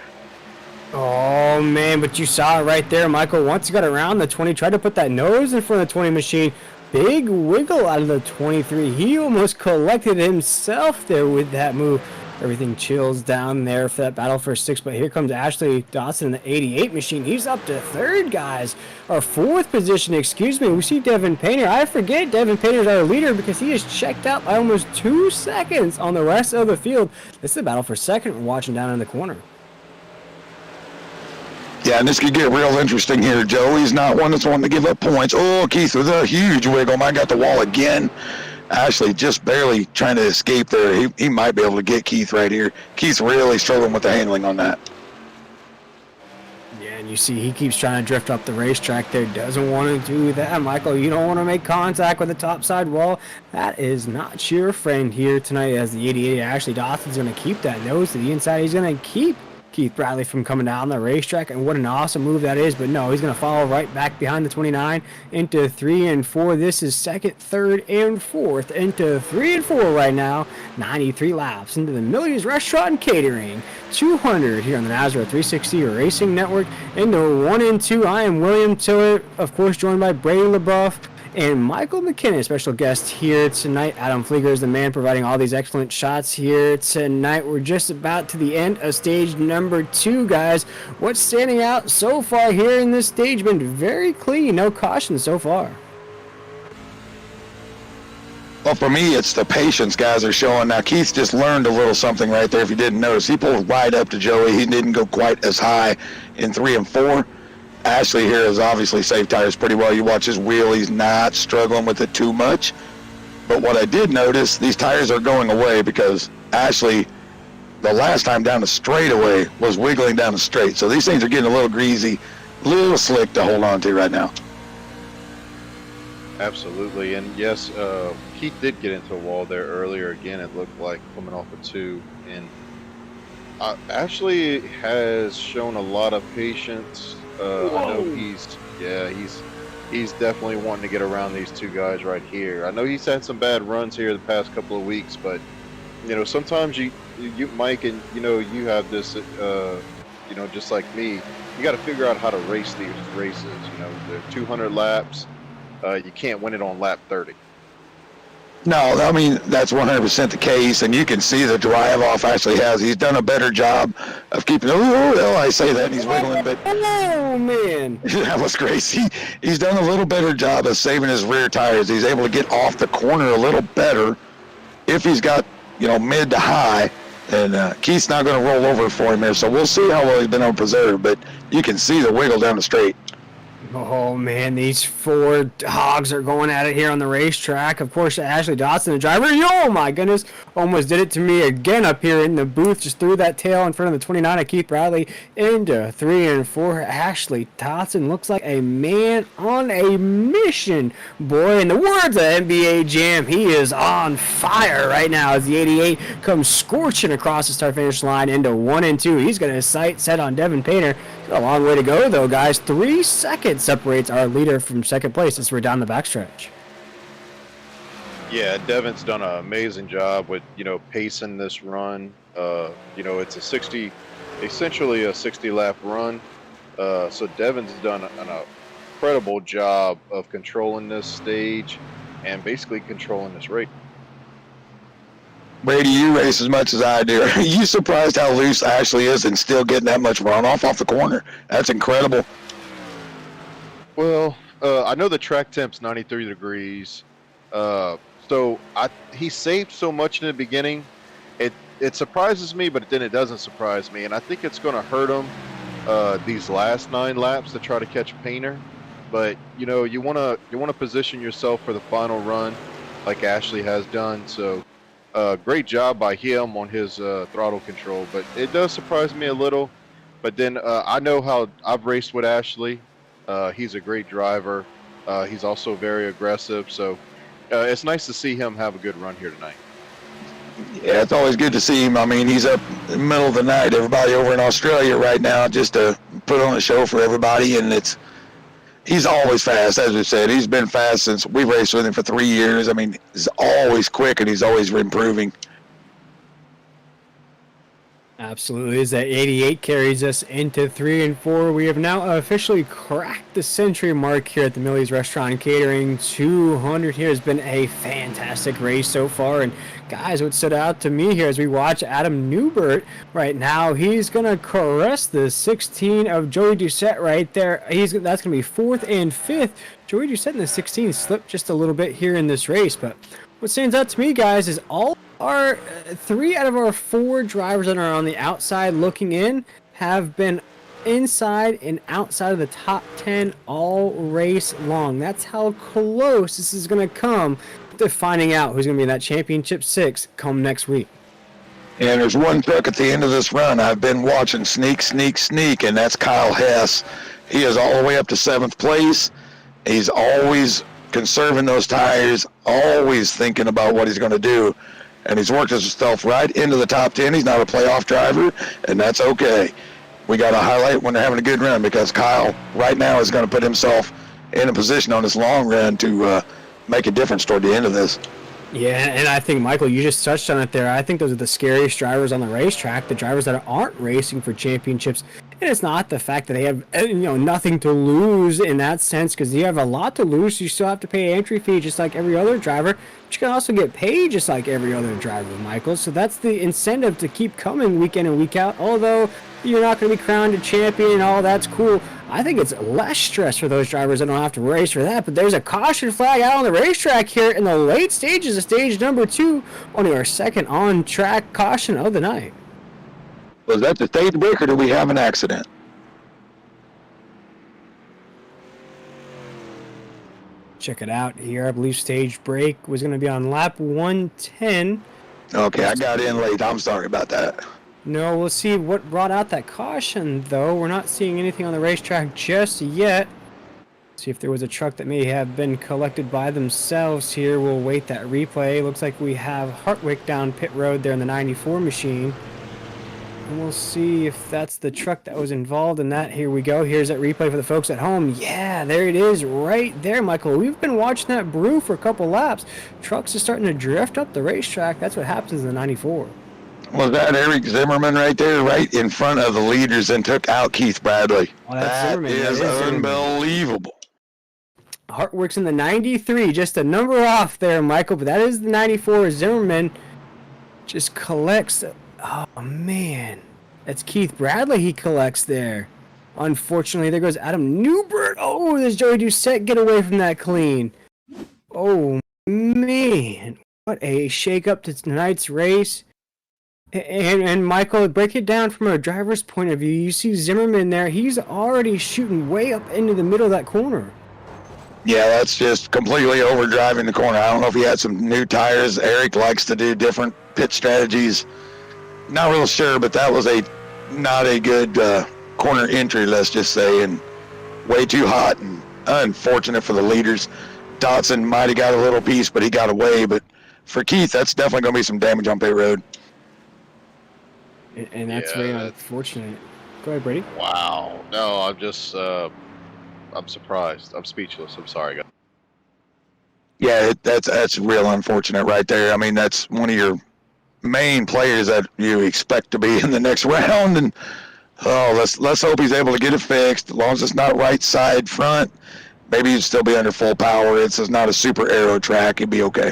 Oh, man, but you saw it right there, Michael. Once he got around, the 20 tried to put that nose in front of the 20 machine. Big wiggle out of the 23. He almost collected himself there with that move. Everything chills down there for that battle for 6. But here comes Ashley Dawson in the 88 machine. He's up to 3rd, guys. Or 4th position, excuse me. We see Devin Painter. I forget Devin Painter's our leader because he is checked out by almost 2 seconds on the rest of the field. This is a battle for 2nd. We're watching down in the corner. Yeah, and this could get real interesting here, Joe. He's not one that's wanting to give up points. Oh, Keith with a huge wiggle. I got the wall again. Ashley just barely trying to escape there. He might be able to get Keith right here. Keith's really struggling with the handling on that. Yeah, and you see he keeps trying to drift up the racetrack there. Doesn't want to do that, Michael. You don't want to make contact with the topside wall. That is not your friend here tonight, as the 88 Ashley Dawson's going to keep that nose to the inside. He's going to keep Keith Bradley from coming down the racetrack, and what an awesome move that is. But no, he's going to follow right back behind the 29 into 3 and 4. This is 2nd, 3rd, and 4th into 3 and 4 right now. 93 laps into the Millie's Restaurant and Catering 200 here on the NASCAR 360 Racing Network. Into 1 and 2, I am William Tillett, of course, joined by Brady LaBeouf and Michael McKinnon, special guest here tonight. Adam Flieger is the man providing all these excellent shots here tonight. We're just about to the end of stage number 2, guys. What's standing out so far here in this stage? Been very clean, no caution so far. Well, for me, it's the patience guys are showing. Now, Keith just learned a little something right there, if you didn't notice. He pulled right up to Joey. He didn't go quite as high in 3 and 4. Ashley here has obviously saved tires pretty well. You watch his wheel, he's not struggling with it too much. But what I did notice, these tires are going away because Ashley, the last time down the straightaway, was wiggling down the straight. So these things are getting a little greasy, a little slick to hold on to right now. Absolutely, and yes, Keith did get into a wall there earlier. Again, it looked like coming off a 2, and Ashley has shown a lot of patience. I know he's he's definitely wanting to get around these two guys right here. I know he's had some bad runs here the past couple of weeks, but you know, sometimes you Mike, and you know, you have this, you know, just like me, you got to figure out how to race these races. You know, they're 200 laps. You can't win it on lap 30. No, I mean, that's 100% the case, and you can see the drive-off actually has. He's done a better job of keeping, I say that, and he's wiggling, but... Oh, man. That was crazy. He's done a little better job of saving his rear tires. He's able to get off the corner a little better if he's got, you know, mid to high, and Keith's not going to roll over for him here, so we'll see how well he's been able to preserve, but you can see the wiggle down the straight. Oh, man, these four hogs are going at it here on the racetrack. Of course, Ashley Dotson, the driver, oh my goodness, almost did it to me again up here in the booth. Just threw that tail in front of the 29 of Keith Bradley into 3 and 4. Ashley Dotson looks like a man on a mission. Boy, in the words of NBA Jam, he is on fire right now as the 88 comes scorching across the start-finish line into 1 and 2. He's got his sight set on Devin Painter. A long way to go, though, guys. 3 seconds separates our leader from second place as we're down the backstretch. Yeah, Devin's done an amazing job with, you know, pacing this run. You know, it's essentially a 60-lap run. So Devin's done an incredible job of controlling this stage and basically controlling this race. Brady, you race as much as I do. Are you surprised how loose Ashley is and still getting that much runoff off the corner? That's incredible. Well, I know the track temp's 93 degrees. So he saved so much in the beginning. It surprises me, but then it doesn't surprise me. And I think it's going to hurt him these last 9 laps to try to catch Painter. But, you know, you want to position yourself for the final run like Ashley has done. So great job by him on his throttle control, but it does surprise me a little. But then I know how I've raced with Ashley. He's a great driver. He's also very aggressive, so it's nice to see him have a good run here tonight. Yeah, it's always good to see him. I mean, he's up in the middle of the night, everybody over in Australia right now, just to put on a show for everybody, and he's always fast, as we said. He's been fast since we've raced with him for 3 years. I mean, he's always quick, and he's always improving. Absolutely. As that 88 carries us into 3 and 4, we have now officially cracked the century mark here at the Millie's Restaurant and Catering. 200 here has been a fantastic race so far. And guys, what stood out to me here as we watch Adam Newbert right now, he's going to caress the 16 of Joey Doucette right there. That's going to be 4th and 5th. Joey Doucette in the 16 slipped just a little bit here in this race. But what stands out to me, guys, is all our 3 out of our 4 drivers that are on the outside looking in have been inside and outside of the top 10 all race long. That's how close this is going to come to finding out who's going to be in that championship 6 come next week. And there's one truck at the end of this run I've been watching sneak, and that's Kyle Hess. He is all the way up to 7th place. He's always conserving those tires, always thinking about what he's going to do. And he's worked himself right into the top 10. He's not a playoff driver, and that's okay. We got to highlight when they're having a good run, because Kyle right now is going to put himself in a position on this long run to make a difference toward the end of this. Yeah, and I think, Michael, you just touched on it there. I think those are the scariest drivers on the racetrack, the drivers that aren't racing for championships. And it's not the fact that they have, nothing to lose in that sense, because you have a lot to lose. You still have to pay an entry fee just like every other driver, but you can also get paid just like every other driver, Michael. So that's the incentive to keep coming week in and week out. Although you're not going to be crowned a champion and all that's cool, I think it's less stress for those drivers that don't have to race for that. But there's a caution flag out on the racetrack here in the late stages of stage number 2, only our second on-track caution of the night. Was that the stage break, or did we have an accident? Check it out here. I believe stage break was going to be on lap 110. Okay, I got in late. I'm sorry about that. No, we'll see what brought out that caution, though. We're not seeing anything on the racetrack just yet. See if there was a truck that may have been collected by themselves here. We'll wait that replay. Looks like we have Hartwick down pit road there in the 94 machine. And we'll see if that's the truck that was involved in that. Here we go. Here's that replay for the folks at home. Yeah, there it is right there, Michael. We've been watching that brew for a couple laps. Trucks are starting to drift up the racetrack. That's what happens in the 94. Was that Eric Zimmerman right there, right in front of the leaders, and took out Keith Bradley? Oh, that's That Zimmerman. is That is Zimmerman. unbelievable. Hartworks in the 93, just a number off there, Michael, but that is the 94. Zimmerman just collects. Oh, man. That's Keith Bradley he collects there. Unfortunately, there goes Adam Newbert. Oh, does Joey Doucette get away from that clean? Oh, man. What a shake-up to tonight's race. And Michael, break it down from a driver's point of view. You see Zimmerman there. He's already shooting way up into the middle of that corner. Yeah, that's just completely overdriving the corner. I don't know if he had some new tires. Eric likes to do different pit strategies. Not real sure, but that was not a good corner entry, let's just say, and way too hot and unfortunate for the leaders. Dotson might have got a little piece, but he got away. But for Keith, that's definitely going to be some damage on pit road. And that's very unfortunate. Go ahead, Brady. Wow. No, I'm just, I'm surprised. I'm speechless. I'm sorry, guys. Yeah, that's real unfortunate right there. I mean, that's one of your main players that you expect to be in the next round, and let's hope he's able to get it fixed. As long as it's not right side front, maybe he'd still be under full power. It's not a super aero track. He'd be okay.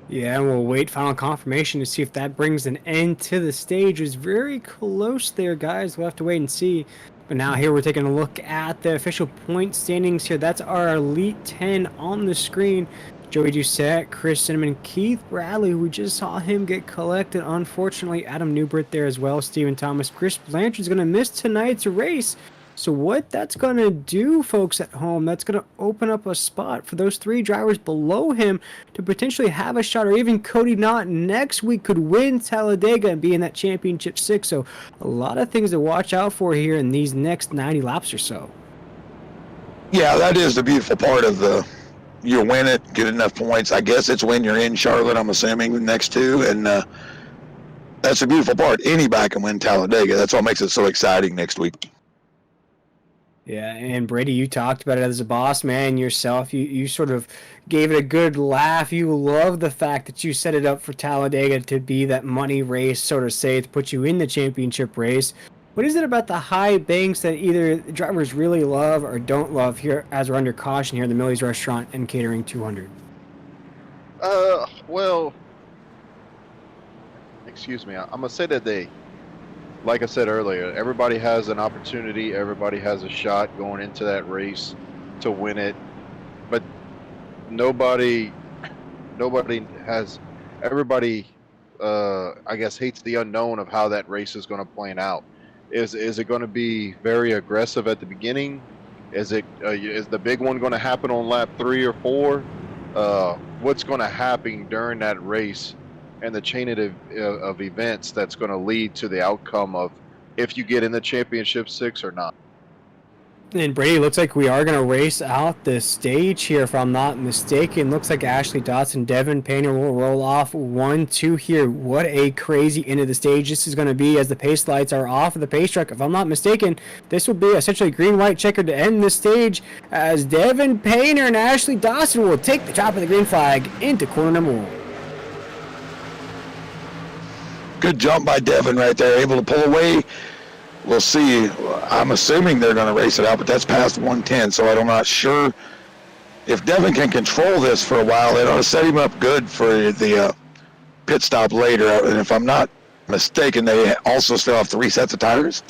Yeah, and we'll wait final confirmation to see if that brings an end to the stage. It's very close there, guys. We'll have to wait and see. But now here we're taking a look at the official point standings here. That's our Elite 10 on the screen. Joey Doucette, Chris Cinnamon, Keith Bradley, who we just saw him get collected. Unfortunately, Adam Newbert there as well. Stephen Thomas. Chris Blanchard's going to miss tonight's race. So what that's going to do, folks at home, that's going to open up a spot for those three drivers below him to potentially have a shot, or even Cody Knott next week could win Talladega and be in that championship 6. So a lot of things to watch out for here in these next 90 laps or so. Yeah, that is the beautiful part of you win it, get enough points. I guess it's when you're in Charlotte, I'm assuming, the next two, and that's the beautiful part. Anybody can win Talladega. That's what makes it so exciting next week. Yeah, and Brady, you talked about it as a boss man yourself. You sort of gave it a good laugh. You love the fact that you set it up for Talladega to be that money race, sort of say, to put you in the championship race. What is it about the high banks that either drivers really love or don't love here as we're under caution here at the Millie's Restaurant and Catering 200? Well, excuse me. I'm going to say that like I said earlier, everybody has an opportunity. Everybody has a shot going into that race to win it. But everybody, I guess, hates the unknown of how that race is going to play out. Is it going to be very aggressive at the beginning? Is the big one going to happen on lap 3 or 4? What's going to happen during that race and the chain of events that's going to lead to the outcome of if you get in the championship 6 or not? And Brady, looks like we are going to race out the stage here, if I'm not mistaken. Looks like Ashley Dotson, Devin Painter will roll off 1-2 here. What a crazy end of the stage this is going to be as the pace lights are off of the pace truck. If I'm not mistaken, this will be essentially green-white checker to end the stage as Devin Painter and Ashley Dotson will take the top of the green flag into corner number 1. Good jump by Devin right there, able to pull away. We'll see. I'm assuming they're going to race it out, but that's past 110, so I'm not sure. If Devin can control this for a while, it ought to set him up good for the pit stop later. And if I'm not mistaken, they also still have 3 sets of tires.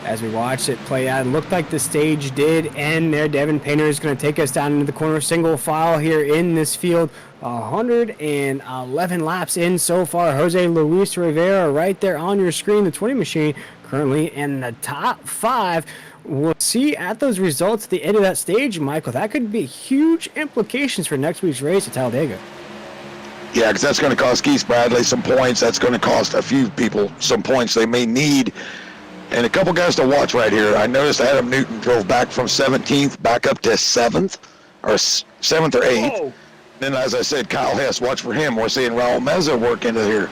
As we watch it play out, it looked like the stage did end there. Devin Painter is going to take us down into the corner single file here in this field. 111 laps in so far. Jose Luis Rivera right there on your screen. The 20 machine currently in the top 5. We'll see at those results at the end of that stage, Michael. That could be huge implications for next week's race at Talladega. Yeah, because that's going to cost Keith Bradley some points. That's going to cost a few people some points they may need. And a couple guys to watch right here. I noticed Adam Newton drove back from 17th back up to 7th or 7th or 8th. Whoa. Then, as I said, Kyle Hess, watch for him. We're seeing Raul Meza work into here.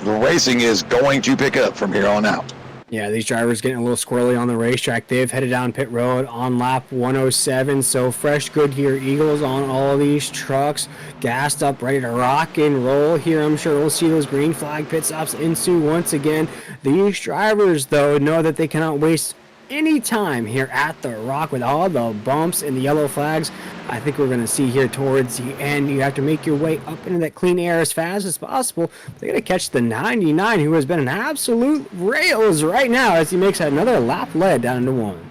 The racing is going to pick up from here on out. Yeah, these drivers getting a little squirrely on the racetrack. They've headed down pit road on lap 107. So fresh Goodyear Eagles on all these trucks, gassed up, ready to rock and roll here. I'm sure we'll see those green flag pit stops ensue once again. These drivers, though, know that they cannot waste any time here at the Rock with all the bumps and the yellow flags. I think we're going to see here towards the end, you have to make your way up into that clean air as fast as possible. They're going to catch the 99, who has been an absolute rails right now as he makes another lap lead down into 1.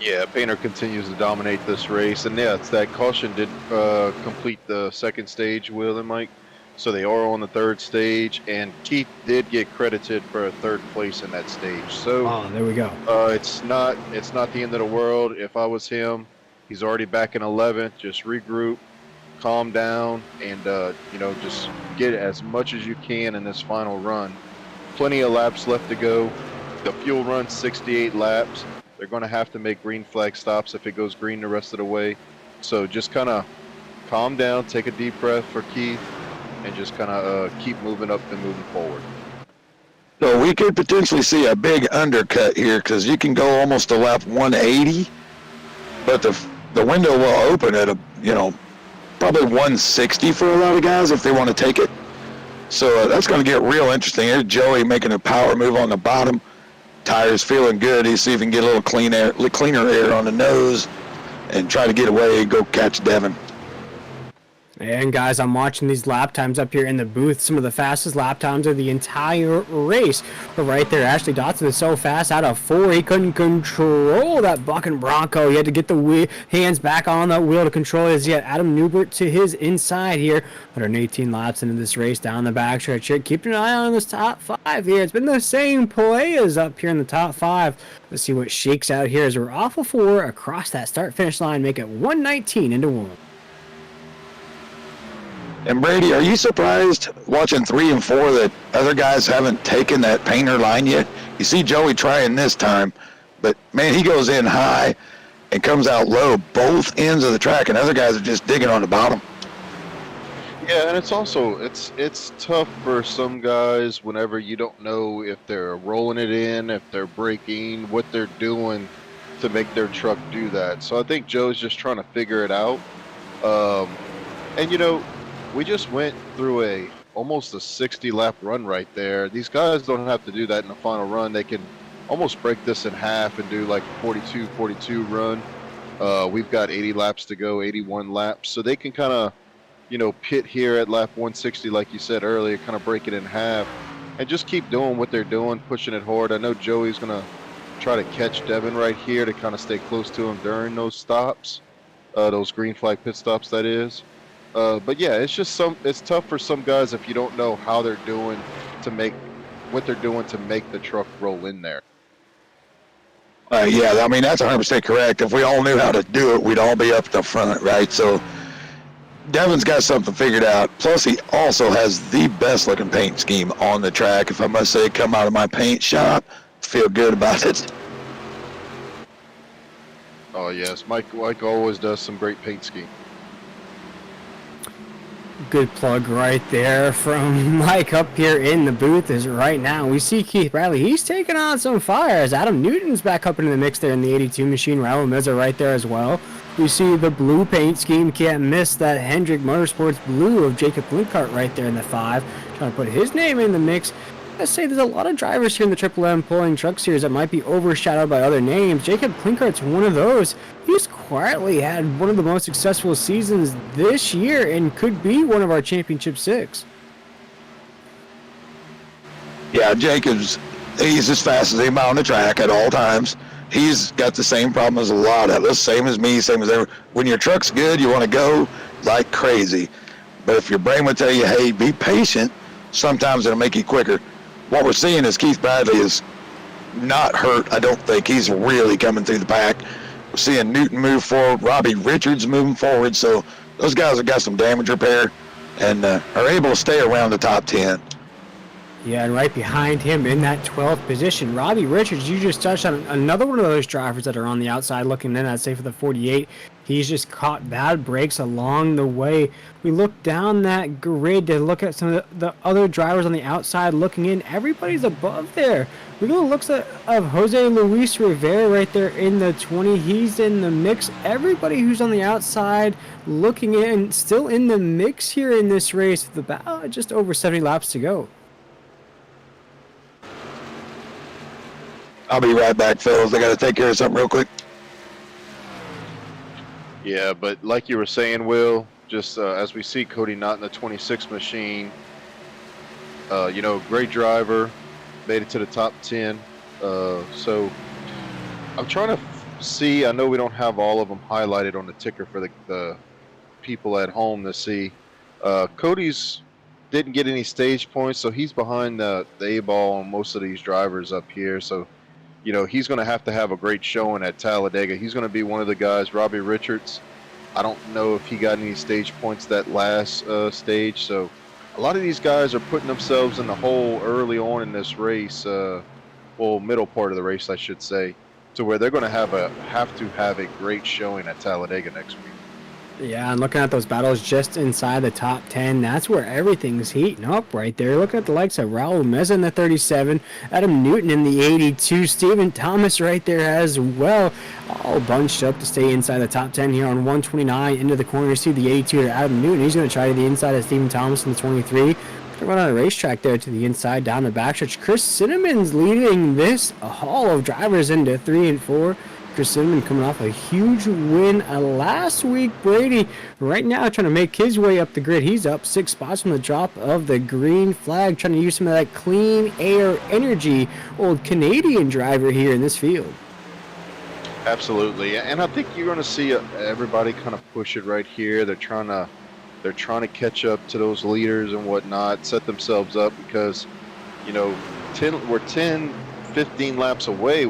Yeah, Painter continues to dominate this race, and yeah, it's that caution did complete the second stage, Will and Mike. So they are on the third stage, and Keith did get credited for a third place in that stage. So there we go. It's not the end of the world. If I was him, he's already back in 11th. Just regroup, calm down, and just get as much as you can in this final run. Plenty of laps left to go. The fuel runs 68 laps. They're going to have to make green flag stops if it goes green the rest of the way. So just kind of calm down, take a deep breath for Keith, and just kind of keep moving up and moving forward. So we could potentially see a big undercut here because you can go almost to lap 180, but the window will open at probably 160 for a lot of guys if they want to take it. So that's going to get real interesting. Here's Joey making a power move on the bottom. Tires feeling good. He's see if he can get a little cleaner air on the nose and try to get away and go catch Devin. And guys, I'm watching these lap times up here in the booth. Some of the fastest lap times of the entire race. But right there, Ashley Dotson is so fast out of 4. He couldn't control that bucking Bronco. He had to get the hands back on that wheel to control it as he had Adam Newbert to his inside here. 118 laps into this race down the backstretch here. Keeping an eye on this top 5 here. It's been the same play as up here in the top 5. Let's see what shakes out here as we're off of 4 across that start-finish line. Make it 119 into 1. And Brady, are you surprised watching 3 and 4 that other guys haven't taken that Painter line yet? You see Joey trying this time, but man, he goes in high and comes out low both ends of the track, and other guys are just digging on the bottom. Yeah, and it's also it's tough for some guys whenever you don't know if they're rolling it in, if they're braking, what they're doing to make their truck do that. So I think Joe's just trying to figure it out. And we just went through almost a 60-lap run right there. These guys don't have to do that in the final run. They can almost break this in half and do like a 42 run. We've got 80 laps to go, 81 laps. So they can kind of, pit here at lap 160, like you said earlier, kind of break it in half and just keep doing what they're doing, pushing it hard. I know Joey's going to try to catch Devin right here to kind of stay close to him during those stops, those green flag pit stops, that is. But yeah, it's tough for some guys if you don't know how they're doing to make the truck roll in there. Yeah, I mean, that's 100% correct. If we all knew how to do it, we'd all be up at the front, right? So Devin's got something figured out. Plus, he also has the best looking paint scheme on the track. If I must say, come out of my paint shop, feel good about it. Oh yes, Mike always does some great paint scheme. Good plug right there from Mike up here in the booth. Is right now we see Keith Bradley. He's taking on some fire as Adam Newton's back up into the mix there in the 82 machine. Raul Meza right there as well. We see the blue paint scheme. Can't miss that Hendrick Motorsports blue of Jacob Linkart right there in the 5. Trying to put his name in the mix. Let's say there's a lot of drivers here in the Triple M pulling truck series that might be overshadowed by other names. Jacob Klinkart's one of those. He's quietly had one of the most successful seasons this year and could be one of our Championship 6. Yeah, Jacob's, he's as fast as anybody on the track at all times. He's got the same problem as a lot of us, same as me, same as everyone. When your truck's good, you want to go like crazy. But if your brain would tell you, hey, be patient, sometimes it'll make you quicker. What we're seeing is Keith Bradley is not hurt. I don't think he's really coming through the pack. We're seeing Newton move forward, Robbie Richards moving forward. So those guys have got some damage repair and are able to stay around the top 10. Yeah, and right behind him in that 12th position, Robbie Richards. You just touched on another one of those drivers that are on the outside looking in, I'd say, for the 48. He's just caught bad breaks along the way. We look down that grid to look at some of the other drivers on the outside looking in. Everybody's above there. We go looks at of Jose Luis Rivera right there in the 20. He's in the mix. Everybody who's on the outside looking in, still in the mix here in this race with about just over 70 laps to go. I'll be right back, fellas. I got to take care of something real quick. Yeah, but like you were saying, Will, just as we see Cody Knott in the 26 machine, great driver, made it to the top 10. So I'm trying to see, I know we don't have all of them highlighted on the ticker for the people at home to see. Cody's didn't get any stage points, so he's behind the A-ball on most of these drivers up here. So he's going to have a great showing at Talladega. He's going to be one of the guys. Robbie Richards, I don't know if he got any stage points that last stage. So a lot of these guys are putting themselves in the hole early on in this race, middle part of the race, I should say, to where they're going to have a great showing at Talladega next week. Yeah, and looking at those battles just inside the top 10, that's where everything's heating up right there. Looking at the likes of Raul Meza in the 37, Adam Newton in the 82, Stephen Thomas right there as well, all bunched up to stay inside the top 10 here on 129 into the corner. You see the 82 to Adam Newton. He's going to try to the inside of Stephen Thomas in the 23. Run on a racetrack there to the inside down the backstretch. Chris Cinnamon's leading this haul of drivers into 3 and 4. Chris Cinnamon coming off a huge win last week. Brady right now trying to make his way up the grid. He's up 6 spots from the drop of the green flag, trying to use some of that clean air energy. Old Canadian driver here in this field. Absolutely, and I think you're going to see everybody kind of push it right here. They're trying to catch up to those leaders and whatnot, set themselves up because, we're 10, 15 laps away.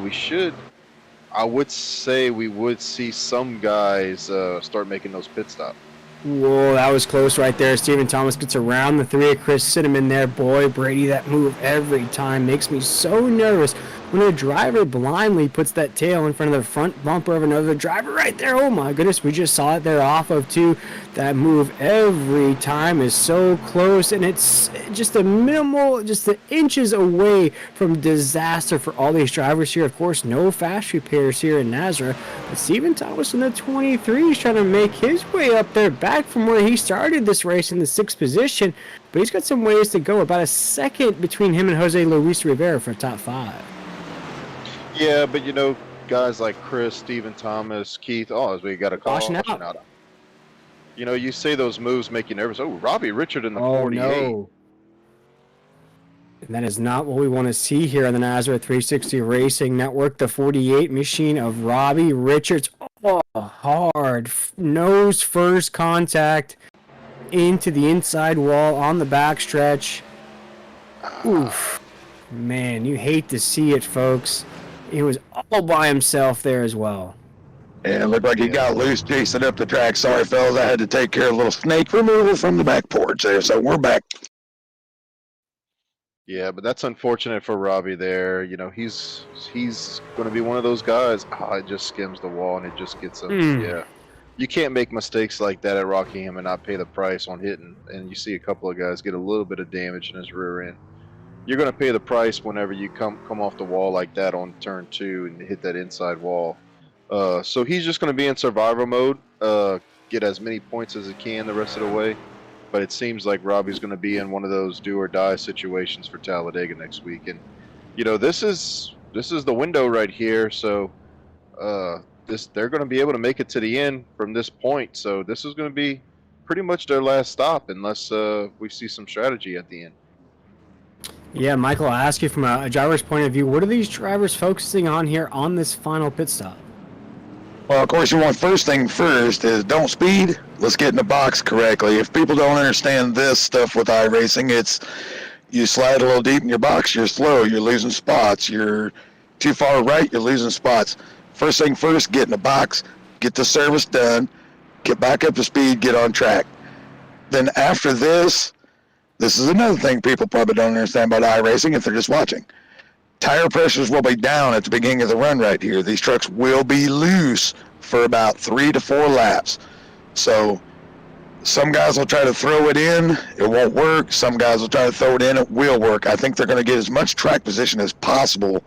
I would say we would see some guys start making those pit stops. Whoa, that was close right there. Stephen Thomas gets around the 3 of Chris Cinnamon there. Boy, Brady, that move every time makes me so nervous when a driver blindly puts that tail in front of the front bumper of another driver right there. Oh my goodness, we just saw it there off of 2. That move every time is so close, and it's just a minimal, just the inches away from disaster for all these drivers here. Of course, no fast repairs here in Nazareth, but Stephen Thomas in the 23 is trying to make his way up there, back from where he started this race in the 6th position, but he's got some ways to go. About a second between him and Jose Luis Rivera for top 5. Yeah, but guys like Chris, Stephen Thomas, Keith, we got a caution out. You say those moves make you nervous. Oh, Robbie Richard in the 48. No. And that is not what we want to see here on the Nazareth 360 Racing Network. The 48 machine of Robbie Richards. Oh, hard nose first contact into the inside wall on the backstretch. Oof. Man, you hate to see it, folks. He was all by himself there as well. And it looked like he got loose chasing up the track. Sorry, fellas, I had to take care of a little snake removal from the back porch there, so we're back. Yeah, but that's unfortunate for Robbie there. He's going to be one of those guys. It just skims the wall and it just gets him. Yeah. You can't make mistakes like that at Rockingham and not pay the price on hitting. And you see a couple of guys get a little bit of damage in his rear end. You're going to pay the price whenever you come off the wall like that on turn 2 and hit that inside wall. So he's just going to be in survivor mode, get as many points as he can the rest of the way. But it seems like Robbie's going to be in one of those do or die situations for Talladega next week. And, this is the window right here. So they're going to be able to make it to the end from this point. So this is going to be pretty much their last stop unless we see some strategy at the end. Yeah, Michael, I'll ask you from a driver's point of view, what are these drivers focusing on here on this final pit stop? Well, of course, you want first thing first is don't speed. Let's get in the box correctly. If people don't understand this stuff with iRacing, it's you slide a little deep in your box, you're slow, you're losing spots. You're too far right, you're losing spots. First thing first, get in the box, get the service done, get back up to speed, get on track. Then after this, this is another thing people probably don't understand about iRacing if they're just watching. Tire pressures will be down at the beginning of the run right here. These trucks will be loose for about 3 to 4 laps. So some guys will try to throw it in. It won't work. Some guys will try to throw it in. It will work. I think they're going to get as much track position as possible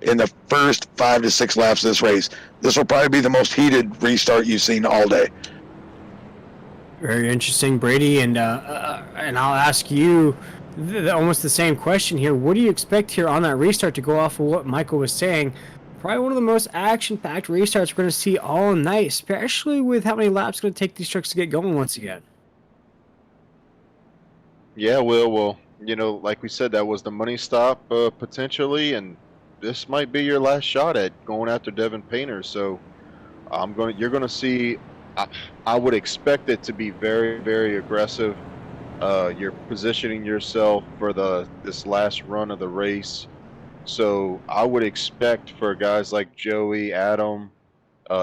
in the first 5 to 6 laps of this race. This will probably be the most heated restart you've seen all day. Very interesting, Brady, and I'll ask you almost the same question here. What do you expect here on that restart to go off of what Michael was saying? Probably one of the most action-packed restarts we're going to see all night, especially with how many laps it's going to take these trucks to get going once again. Yeah, well, like we said, that was the money stop potentially, and this might be your last shot at going after Devin Painter. So you're going to see. I would expect it to be very, very aggressive. You're positioning yourself for this last run of the race. So I would expect for guys like Joey, Adam,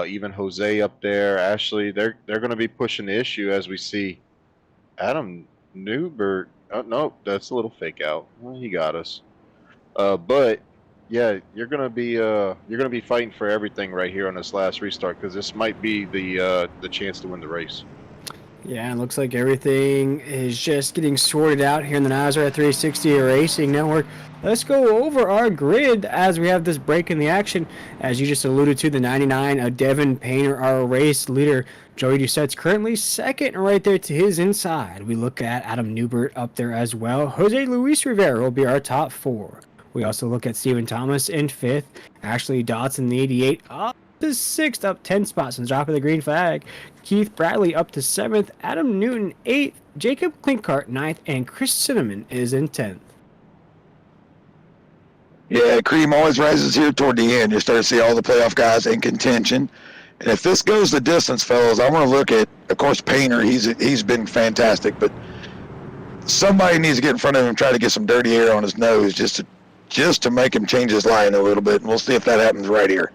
even Jose up there, Ashley, they're going to be pushing the issue as we see Adam Newbert. Oh, no, that's a little fake out. Well, he got us. But yeah, you're gonna be fighting for everything right here on this last restart, because this might be the chance to win the race. Yeah, it looks like everything is just getting sorted out here in the Nazareth 360 Racing Network. Let's go over our grid as we have this break in the action. As you just alluded to, the 99, Devin Painter, our race leader. Joey Doucette's currently second right there to his inside. We look at Adam Newbert up there as well. Jose Luis Rivera will be our top 4. We also look at Stephen Thomas in 5th. Ashley Dotson, the 88, up to 6th, up 10 spots since dropping the green flag. Keith Bradley up to 7th. Adam Newton 8th. Jacob Klinkart 9th. And Chris Cinnamon is in 10th. Yeah, cream always rises here toward the end. You start to see all the playoff guys in contention. And if this goes the distance, fellas, I want to look at, of course, Painter. He's been fantastic, but somebody needs to get in front of him and try to get some dirty air on his nose just to make him change his line a little bit. And we'll see if that happens right here.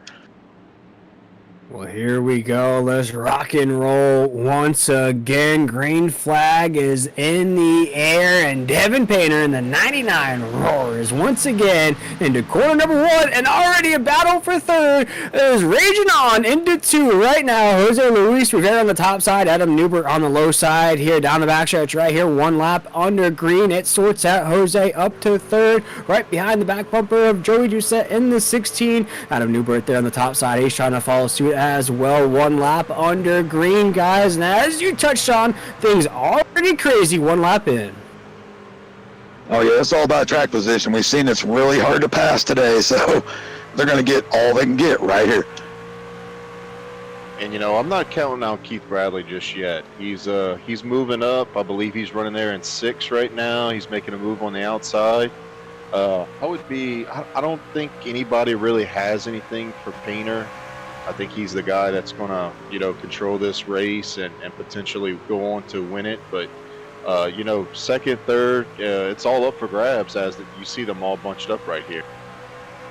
Well, here we go. Let's rock and roll once again. Green flag is in the air, and Devin Painter in the 99 roars once again into corner number 1, and already a battle for 3rd is raging on into 2 right now. Jose Luis Rivera on the top side, Adam Newbert on the low side here down the backstretch right here. 1 lap under green. It sorts out Jose up to 3rd, right behind the back bumper of Joey Doucette in the 16. Adam Newbert there on the top side. He's trying to follow suit as well. 1 lap under green, guys, and as you touched on, things already crazy 1 lap in. Oh yeah, it's all about track position. We've seen it's really hard to pass today, so they're going to get all they can get right here. And I'm not counting out Keith Bradley just yet. He's moving up. I believe he's running there in 6th right now. He's making a move on the outside. I don't think anybody really has anything for Painter. I think he's the guy that's going to, control this race and potentially go on to win it. But, 2nd, 3rd, it's all up for grabs as you see them all bunched up right here.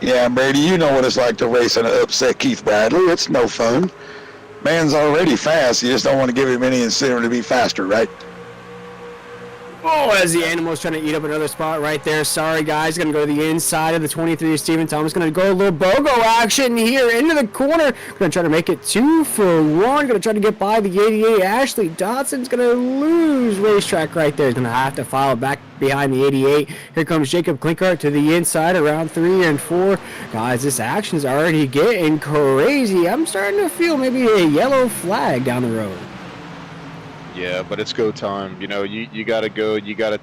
Yeah, Brady, you know what it's like to race and upset Keith Bradley. It's no fun. Man's already fast. You just don't want to give him any incentive to be faster, right? Oh, as the animal's trying to eat up another spot right there. Sorry, guys. Going to go to the inside of the 23 of Stephen Thomas. Going to go a little BOGO action here into the corner. Going to try to make it 2 for 1. Going to try to get by the 88. Ashley Dotson's going to lose racetrack right there. He's going to have to follow back behind the 88. Here comes Jacob Klinkart to the inside around 3 and 4. Guys, this action's already getting crazy. I'm starting to feel maybe a yellow flag down the road. Yeah, but it's go time. You got to go. You got to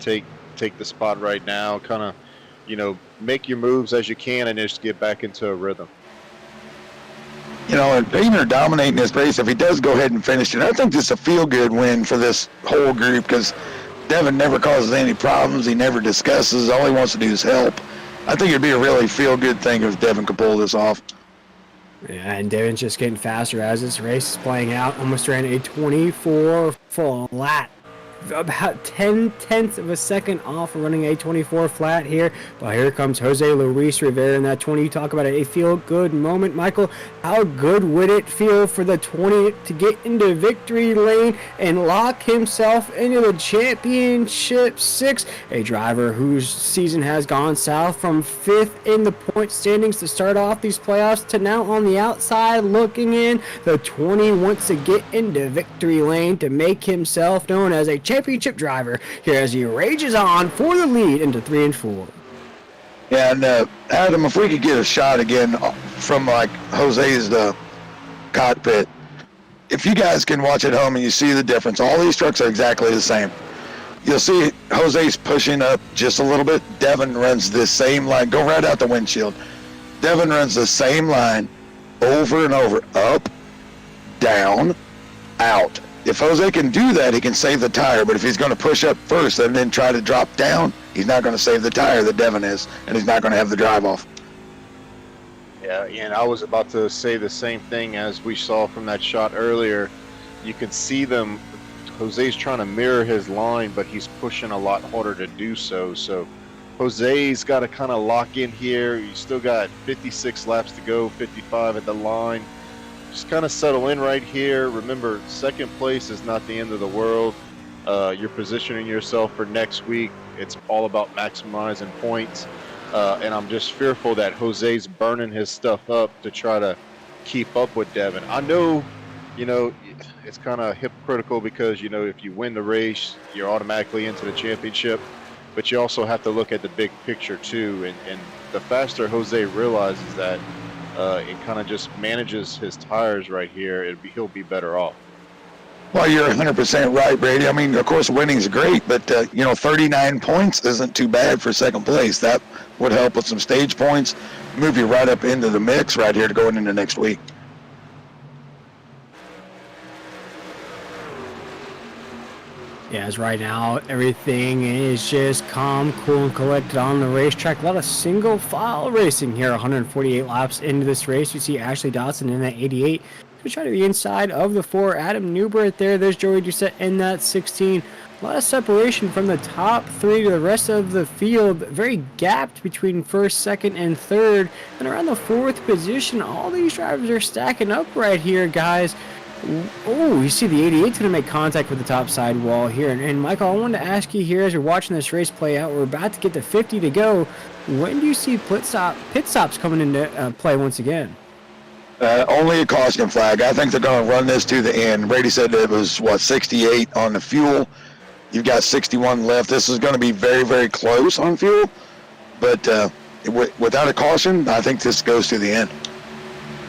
take the spot right now. Kind of, make your moves as you can and just get back into a rhythm. And Painter dominating this race. If he does go ahead and finish it, I think this is a feel-good win for this whole group because Devin never causes any problems. He never discusses. All he wants to do is help. I think it'd be a really feel-good thing if Devin could pull this off. Yeah, and Devin's just getting faster as this race is playing out. Almost ran a 24 flat about 10/10 of a second off running a 24 flat here. But here comes Jose Luis Rivera in that 20. You talk about a feel-good moment, Michael. How good would it feel for the 20 to get into victory lane and lock himself into the championship 6? A driver whose season has gone south from 5th in the point standings to start off these playoffs to now on the outside looking in. The 20 wants to get into victory lane to make himself known as a championship driver here as he rages on for the lead into 3 and 4. Yeah, and Adam, if we could get a shot again from like Jose's cockpit, if you guys can watch at home and you see the difference, all these trucks are exactly the same. You'll see Jose's pushing up just a little bit. Devin runs the same line. Go right out the windshield. Devin runs the same line over and over. Up, down, out. If Jose can do that, he can save the tire. But if he's going to push up first and then try to drop down, he's not going to save the tire that Devin is, and he's not going to have the drive off. Yeah, and I was about to say the same thing as we saw from that shot earlier. You can see them. Jose's trying to mirror his line, but he's pushing a lot harder to do so. So Jose's got to kind of lock in here. You still got 56 laps to go, 55 at the line. Just kind of settle in right here. Remember, second place is not the end of the world. You're positioning yourself for next week. It's all about maximizing points. And I'm just fearful that Jose's burning his stuff up to try to keep up with Devin. I know, it's kind of hypocritical because, if you win the race, you're automatically into the championship. But you also have to look at the big picture, too. And the faster Jose realizes that, it kind of just manages his tires right here, he'll be better off. Well, you're 100% right, Brady. I mean, of course, winning's great, but, 39 points isn't too bad for second place. That would help with some stage points, move you right up into the mix right here to going into next week. Yeah, as right now, everything is just calm, cool, and collected on the racetrack. A lot of single file racing here, 148 laps into this race. We see Ashley Dotson in that 88. We try to be inside of the 4. Adam Newbert there. There's Joey Doucette in that 16. A lot of separation from the top 3 to the rest of the field. Very gapped between 1st, 2nd, and 3rd. And around the 4th position, all these drivers are stacking up right here, guys. Oh, you see the 88's going to make contact with the top side wall here. And Michael, I wanted to ask you here as you're watching this race play out, we're about to get to 50 to go. When do you see pit stops coming into play once again? Only a caution flag. I think they're going to run this to the end. Brady said it was, 68 on the fuel. You've got 61 left. This is going to be very, very close on fuel. But without a caution, I think this goes to the end.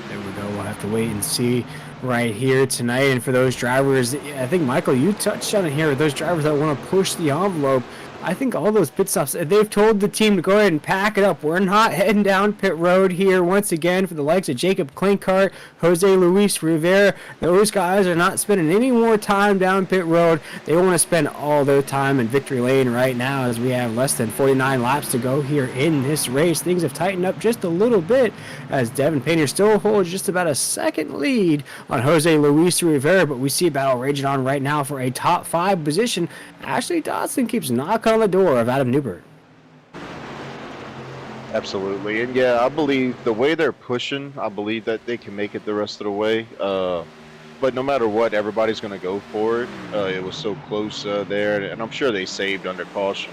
There we go. We'll have to wait and see right here tonight. And for those drivers, I think, Michael, you touched on it here, those drivers that want to push the envelope. I think all those pit stops, they've told the team to go ahead and pack it up. We're not heading down pit road here once again for the likes of Jacob Klinkart, Jose Luis Rivera. Those guys are not spending any more time down pit road. They want to spend all their time in victory lane right now as we have less than 49 laps to go here in this race. Things have tightened up just a little bit as Devin Painter still holds just about a second lead on Jose Luis Rivera, but we see a battle raging on right now for a top 5 position. Ashley Dotson keeps knocking on the door of Adam Newbert. Absolutely. And yeah, I believe the way they're pushing, I believe that they can make it the rest of the way. But no matter what, everybody's going to go for it. It was so close there, and I'm sure they saved under caution.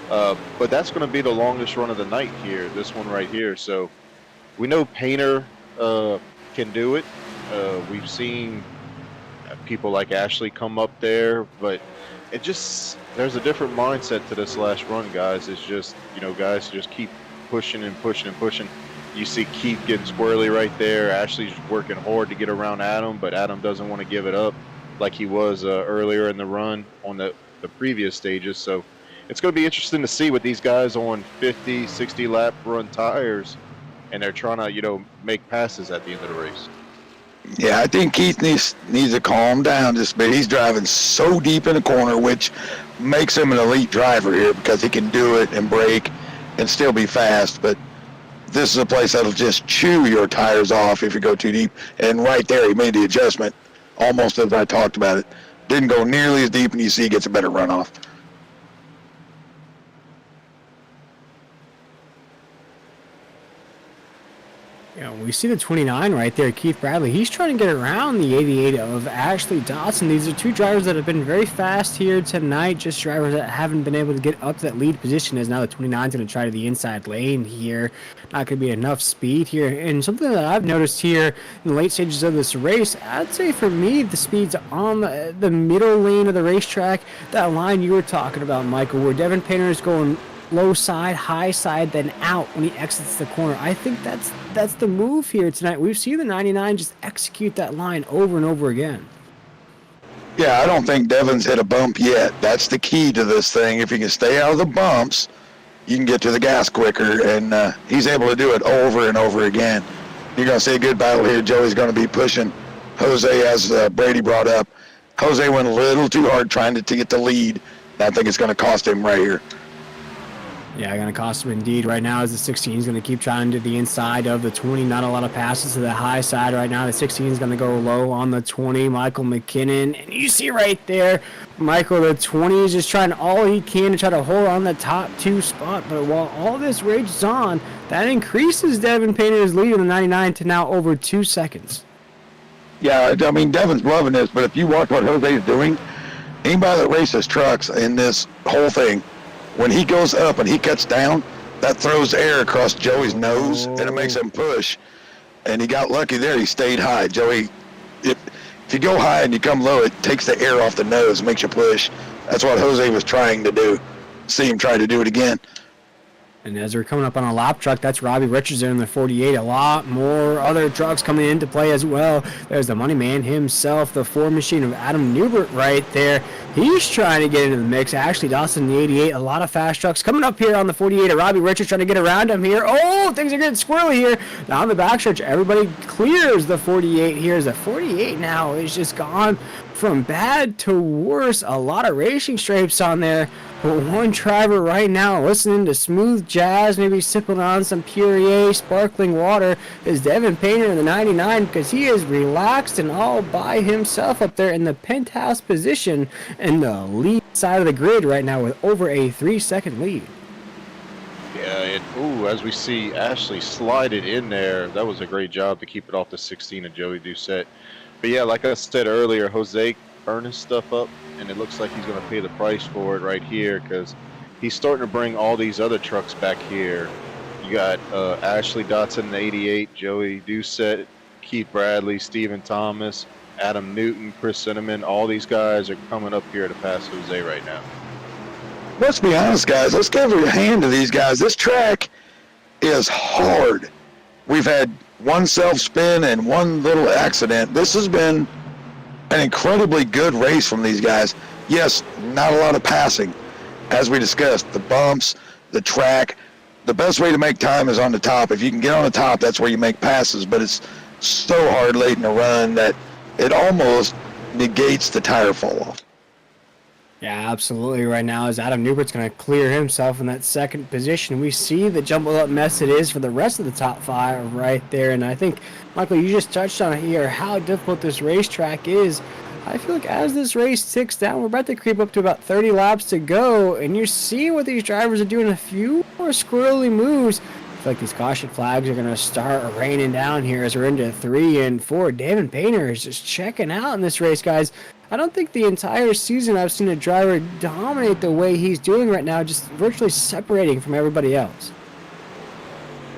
But that's going to be the longest run of the night here, this one right here. So we know Painter can do it. We've seen people like Ashley come up there, but there's a different mindset to this last run, guys. It's just, guys just keep pushing and pushing and pushing. You see Keith getting squirrely right there. Ashley's working hard to get around Adam, but Adam doesn't want to give it up like he was earlier in the run on the previous stages. So it's going to be interesting to see what these guys on 50, 60 lap run tires, and they're trying to, make passes at the end of the race. Yeah, I think Keith needs to calm down just a bit. He's driving so deep in the corner, which makes him an elite driver here because he can do it and brake and still be fast. But this is a place that'll just chew your tires off if you go too deep. And right there, he made the adjustment almost as I talked about it. Didn't go nearly as deep, and you see he gets a better runoff. Yeah, we see the 29 right there, Keith Bradley. He's trying to get around the 88 of Ashley Dotson. These are two drivers that have been very fast here tonight, just drivers that haven't been able to get up to that lead position, as now the 29 is going to try to the inside lane here. Not going to be enough speed here. And something that I've noticed here in the late stages of this race, I'd say for me, the speed's on the middle lane of the racetrack. That line you were talking about, Michael, where Devin Painter is going low side, high side, then out when he exits the corner. I think that's the move here tonight. We've seen the 99 just execute that line over and over again. Yeah, I don't think Devin's hit a bump yet. That's the key to this thing. If you can stay out of the bumps, you can get to the gas quicker, and he's able to do it over and over again. You're going to see a good battle here. Joey's going to be pushing Jose, as Brady brought up. Jose went a little too hard trying to get the lead. I think it's going to cost him right here. Yeah, going to cost him indeed. Right now, as the 16 is going to keep trying to the inside of the 20. Not a lot of passes to the high side right now. The 16 is going to go low on the 20. Michael McKinnon. And you see right there, Michael, the 20 is just trying all he can to try to hold on the top 2 spot. But while all this rages on, that increases Devin Painter's lead in the 99 to now over 2 seconds. Yeah, I mean, Devin's loving this, but if you watch what Jose's doing, anybody that races trucks in this whole thing, when he goes up and he cuts down, that throws air across Joey's nose, and it makes him push. And he got lucky there. He stayed high. Joey, if you go high and you come low, it takes the air off the nose, makes you push. That's what Jose was trying to do. See him try to do it again. And as we're coming up on a lap truck, that's Robbie Richardson in the 48. A lot more other trucks coming into play as well. There's the money man himself, the Ford machine of Adam Newbert right there. He's trying to get into the mix. Ashley Dawson, the 88. A lot of fast trucks coming up here on the 48. Robbie Richards trying to get around him here. Oh, things are getting squirrely here. Now on the backstretch, everybody clears the 48 here. As the 48 now is just gone from bad to worse. A lot of racing stripes on there. But one driver right now listening to smooth jazz, maybe sipping on some Perrier sparkling water, is Devin Painter in the 99, because he is relaxed and all by himself up there in the penthouse position in the lead side of the grid right now with over a 3-second lead. Yeah, as we see Ashley slide it in there, that was a great job to keep it off the 16 of Joey Doucette. But yeah, like I said earlier, Jose earned his stuff up, and it looks like he's going to pay the price for it right here, because he's starting to bring all these other trucks back here. You got Ashley Dotson, the 88, Joey Doucette, Keith Bradley, Stephen Thomas, Adam Newton, Chris Cinnamon. All these guys are coming up here to pass Jose right now. Let's be honest, guys. Let's give a hand to these guys. This track is hard. We've had one self-spin and one little accident. This has been an incredibly good race from these guys. Yes, not a lot of passing. As we discussed, the bumps, the track, the best way to make time is on the top. If you can get on the top, that's where you make passes, but it's so hard late in the run that it almost negates the tire fall off. Yeah, absolutely. Right now, as Adam Newbert's going to clear himself in that second position, we see the jumbled up mess it is for the rest of the top 5 right there. And I think, Michael, you just touched on it here, how difficult this racetrack is. I feel like as this race ticks down, we're about to creep up to about 30 laps to go, and you see what these drivers are doing, a few more squirrely moves. I feel like these caution flags are going to start raining down here as we're into 3 and 4. Devin Painter is just checking out in this race, guys. I don't think the entire season I've seen a driver dominate the way he's doing right now, just virtually separating from everybody else.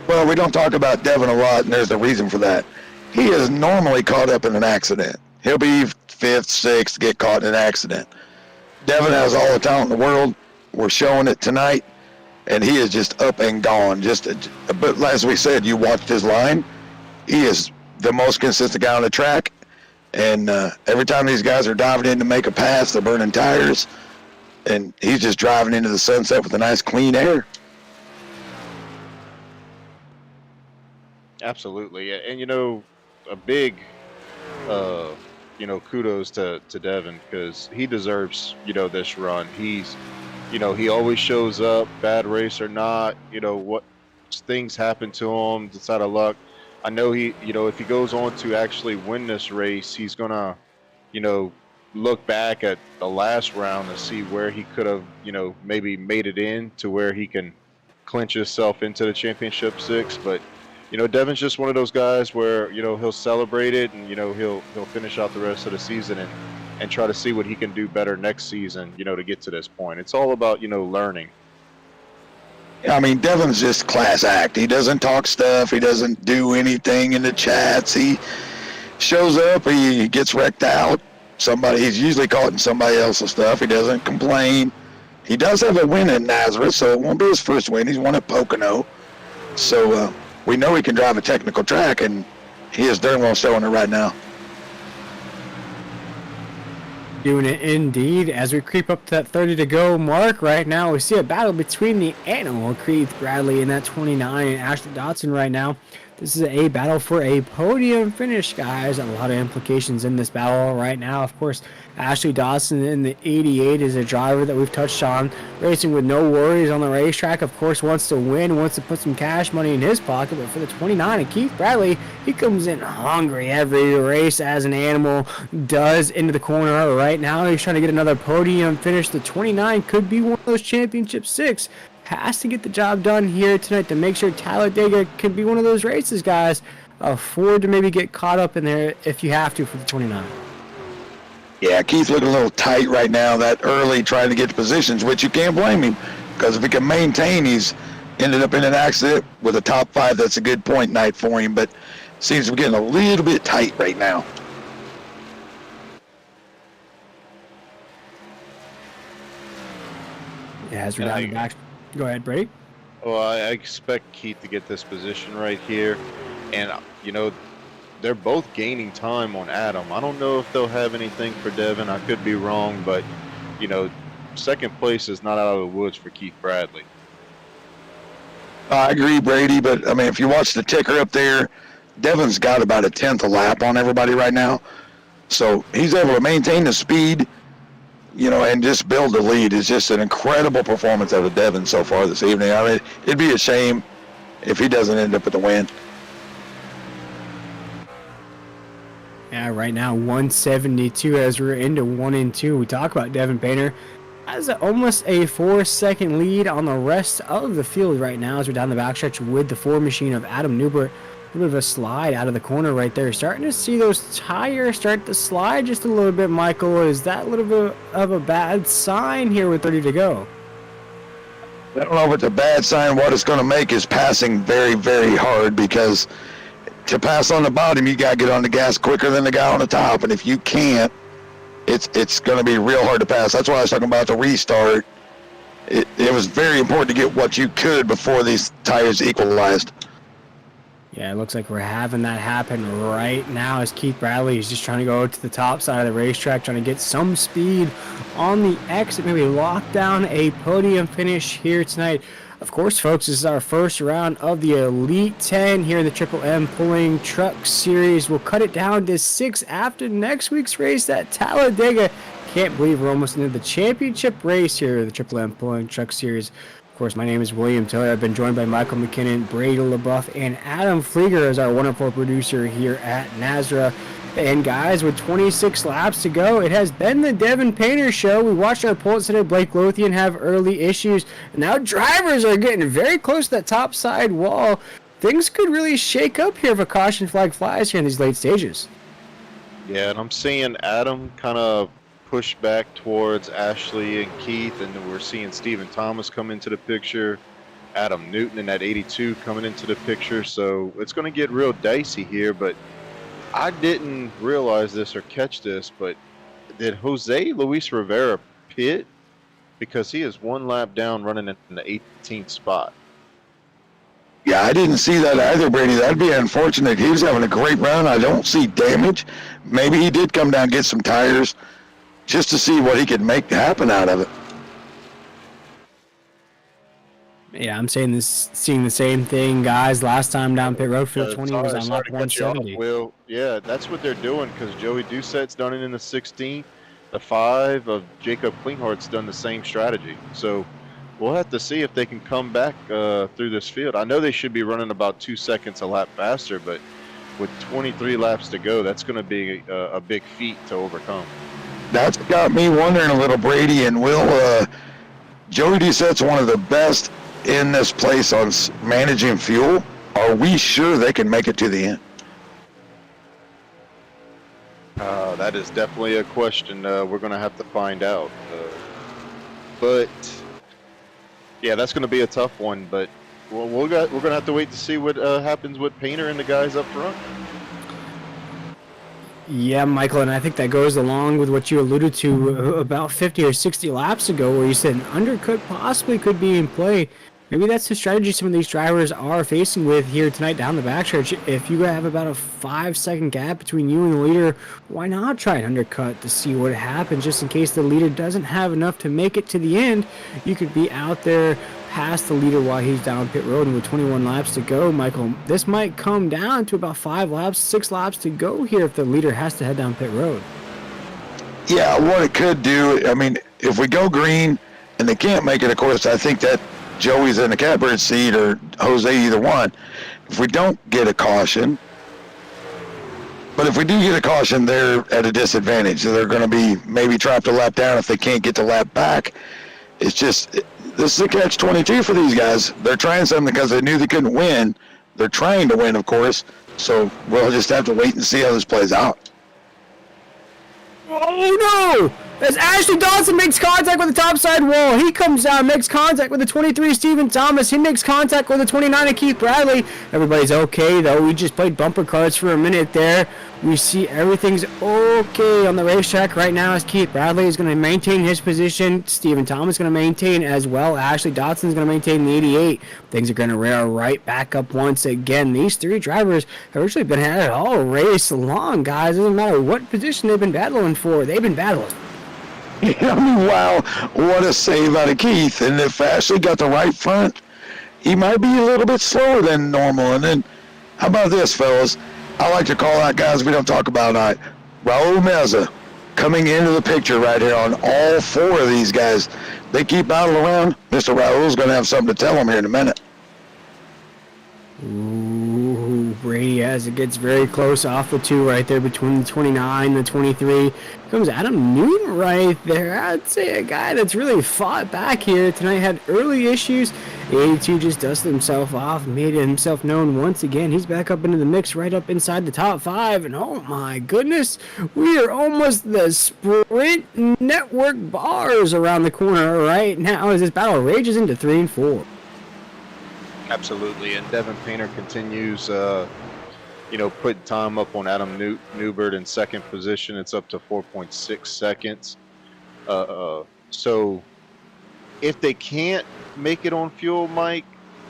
Well, we don't talk about Devin a lot, and there's a reason for that. He is normally caught up in an accident. He'll be 5th, 6th, get caught in an accident. Devin has all the talent in the world. We're showing it tonight, and he is just up and gone. But as we said, you watched his line. He is the most consistent guy on the track. And every time these guys are diving in to make a pass, they're burning tires. And he's just driving into the sunset with a nice clean air. Absolutely. And, a big, kudos to Devin, because he deserves, this run. He's, he always shows up, bad race or not, what things happen to him, it's out of luck. I know he, if he goes on to actually win this race, he's gonna, look back at the last round to see where he could have, maybe made it in to where he can clinch himself into the championship 6. But, Devin's just one of those guys where, he'll celebrate it and, he'll finish out the rest of the season and try to see what he can do better next season, to get to this point. It's all about, learning. I mean, Devin's just class act. He doesn't talk stuff. He doesn't do anything in the chats. He shows up. He gets wrecked out. He's usually caught in somebody else's stuff. He doesn't complain. He does have a win in Nazareth, so it won't be his first win. He's won at Pocono. So we know he can drive a technical track, and he is darn well showing it right now. Doing it indeed. As we creep up to that 30 to go mark right now, we see a battle between the animal Keith Bradley and that 29 and Ashley Dotson right now. This is a battle for a podium finish, guys. A lot of implications in this battle right now. Of course, Ashley Dawson in the 88 is a driver that we've touched on, racing with no worries on the racetrack. Of course, wants to win, wants to put some cash money in his pocket. But for the 29 and Keith Bradley, he comes in hungry every race, as an animal does, into the corner right now. He's trying to get another podium finish. The 29 could be one of those championship 6. Has to get the job done here tonight to make sure Talladega can be one of those races, guys. Afford to maybe get caught up in there if you have to for the 29. Yeah, Keith looking a little tight right now, that early trying to get to positions, which you can't blame him, because if he can maintain, he's ended up in an accident with a top 5. That's a good point night for him, but seems to be getting a little bit tight right now. Yeah, as we're down the back. Go ahead, Brady. Well, I expect Keith to get this position right here. And, they're both gaining time on Adam. I don't know if they'll have anything for Devin. I could be wrong, but, second place is not out of the woods for Keith Bradley. I agree, Brady, but, I mean, if you watch the ticker up there, Devin's got about a 10th a lap on everybody right now. So he's able to maintain the speed, and just build the lead. Is just an incredible performance out of Devin so far this evening. I mean, it'd be a shame if he doesn't end up with the win. Yeah, right now 172 as we're into 1 and 2. We talk about Devin Painter has almost a 4-second lead on the rest of the field right now as we're down the backstretch with the Ford machine of Adam Newbert. A little bit of a slide out of the corner right there. Starting to see those tires start to slide just a little bit, Michael. Is that a little bit of a bad sign here with 30 to go? I don't know if it's a bad sign. What it's going to make is passing very, very hard, because to pass on the bottom, you got to get on the gas quicker than the guy on the top. And if you can't, it's going to be real hard to pass. That's why I was talking about the restart. It was very important to get what you could before these tires equalized. Yeah, it looks like we're having that happen right now as Keith Bradley is just trying to go to the top side of the racetrack, trying to get some speed on the exit, maybe lock down a podium finish here tonight. Of course, folks, this is our first round of the Elite 10 here in the Triple M Pulling Truck Series. We'll cut it down to 6 after next week's race at Talladega. Can't believe we're almost into the championship race here in the Triple M Pulling Truck Series. Of course, my name is William Tiller. I've been joined by Michael McKinnon, Brady LaBeouf, and Adam Flieger as our wonderful producer here at Nazareth. And guys, with 26 laps to go, it has been the Devin Painter show. We watched our pole sitter Blake Lothian have early issues. And now drivers are getting very close to that top side wall. Things could really shake up here if a caution flag flies here in these late stages. Yeah, and I'm seeing Adam kind of push back towards Ashley and Keith, and we're seeing Stephen Thomas come into the picture, Adam Newton in that 82 coming into the picture, so it's going to get real dicey here. But I didn't realize this or catch this, but did Jose Luis Rivera pit? Because he is 1 lap down running in the 18th spot. Yeah, I didn't see that either, Brady. That'd be unfortunate. He was having a great run. I don't see damage. Maybe he did come down and get some tires just to see what he could make happen out of it. Yeah, I'm seeing the same thing, guys. Last time down pit road, field 20 was on lap 170. Well, yeah, that's what they're doing, because Joey Doucette's done it in the 16. The 5 of Jacob Klinghart's done the same strategy. So we'll have to see if they can come back through this field. I know they should be running about 2 seconds a lap faster, but with 23 laps to go, that's going to be a big feat to overcome. that's got me wondering a little, Brady and Will. Joey Doucette's one of the best in this place on managing fuel. Are we sure they can make it to the end? That is definitely a question we're going to have to find out. But yeah, that's going to be a tough one. But we're going to have to wait to see what happens with Painter and the guys up front. Yeah, Michael, and I think that goes along with what you alluded to about 50 or 60 laps ago, where you said an undercut possibly could be in play. Maybe that's the strategy some of these drivers are facing with here tonight down the backstretch. If you have about a 5-second gap between you and the leader, why not try an undercut to see what happens, just in case the leader doesn't have enough to make it to the end. You could be out there past the leader while he's down pit road, and with 21 laps to go, Michael, this might come down to about 5 laps, 6 laps to go here if the leader has to head down pit road. Yeah, what it could do, I mean, if we go green and they can't make it, of course, I think that Joey's in the catbird seat or Jose, either one. If we don't get a caution, but if we do get a caution, they're at a disadvantage. They're going to be maybe trapped a lap down if they can't get the lap back. It's just, this is a catch-22 for these guys. They're trying something because they knew they couldn't win. They're trying to win, of course. So we'll just have to wait and see how this plays out. Oh no! As Ashley Dawson makes contact with the topside wall, he comes down, makes contact with the 23 Stephen Thomas, he makes contact with the 29 of Keith Bradley. Everybody's okay though, we just played bumper cars for a minute there. We see everything's okay on the racetrack right now as Keith Bradley is going to maintain his position. Stephen Thomas is going to maintain as well. Ashley Dawson is going to maintain the 88. Things are going to rail right back up once again. These 3 drivers have actually been at it all race long, guys. It doesn't matter what position they've been battling for. They've been battling. I mean, wow, what a save out of Keith. And if Ashley got the right front, he might be a little bit slower than normal. And then, how about this, fellas? I like to call out guys we don't talk about tonight. Raul Meza coming into the picture right here on all 4 of these guys. They keep battling around. Mr. Raul's going to have something to tell them here in a minute. Ooh, Brady, as it gets very close off the 2 right there between the 29 and the 23. Comes Adam Newton right there. I'd say a guy that's really fought back here tonight, had early issues. The 82 just dusted himself off, made himself known once again. He's back up into the mix, right up inside the top 5. And oh my goodness, we are almost the Sprint Network bars around the corner right now as this battle rages into 3 and 4. Absolutely, and Devin Painter continues, putting time up on Adam Newbert in second position. It's up to 4.6 seconds. So if they can't make it on fuel, Mike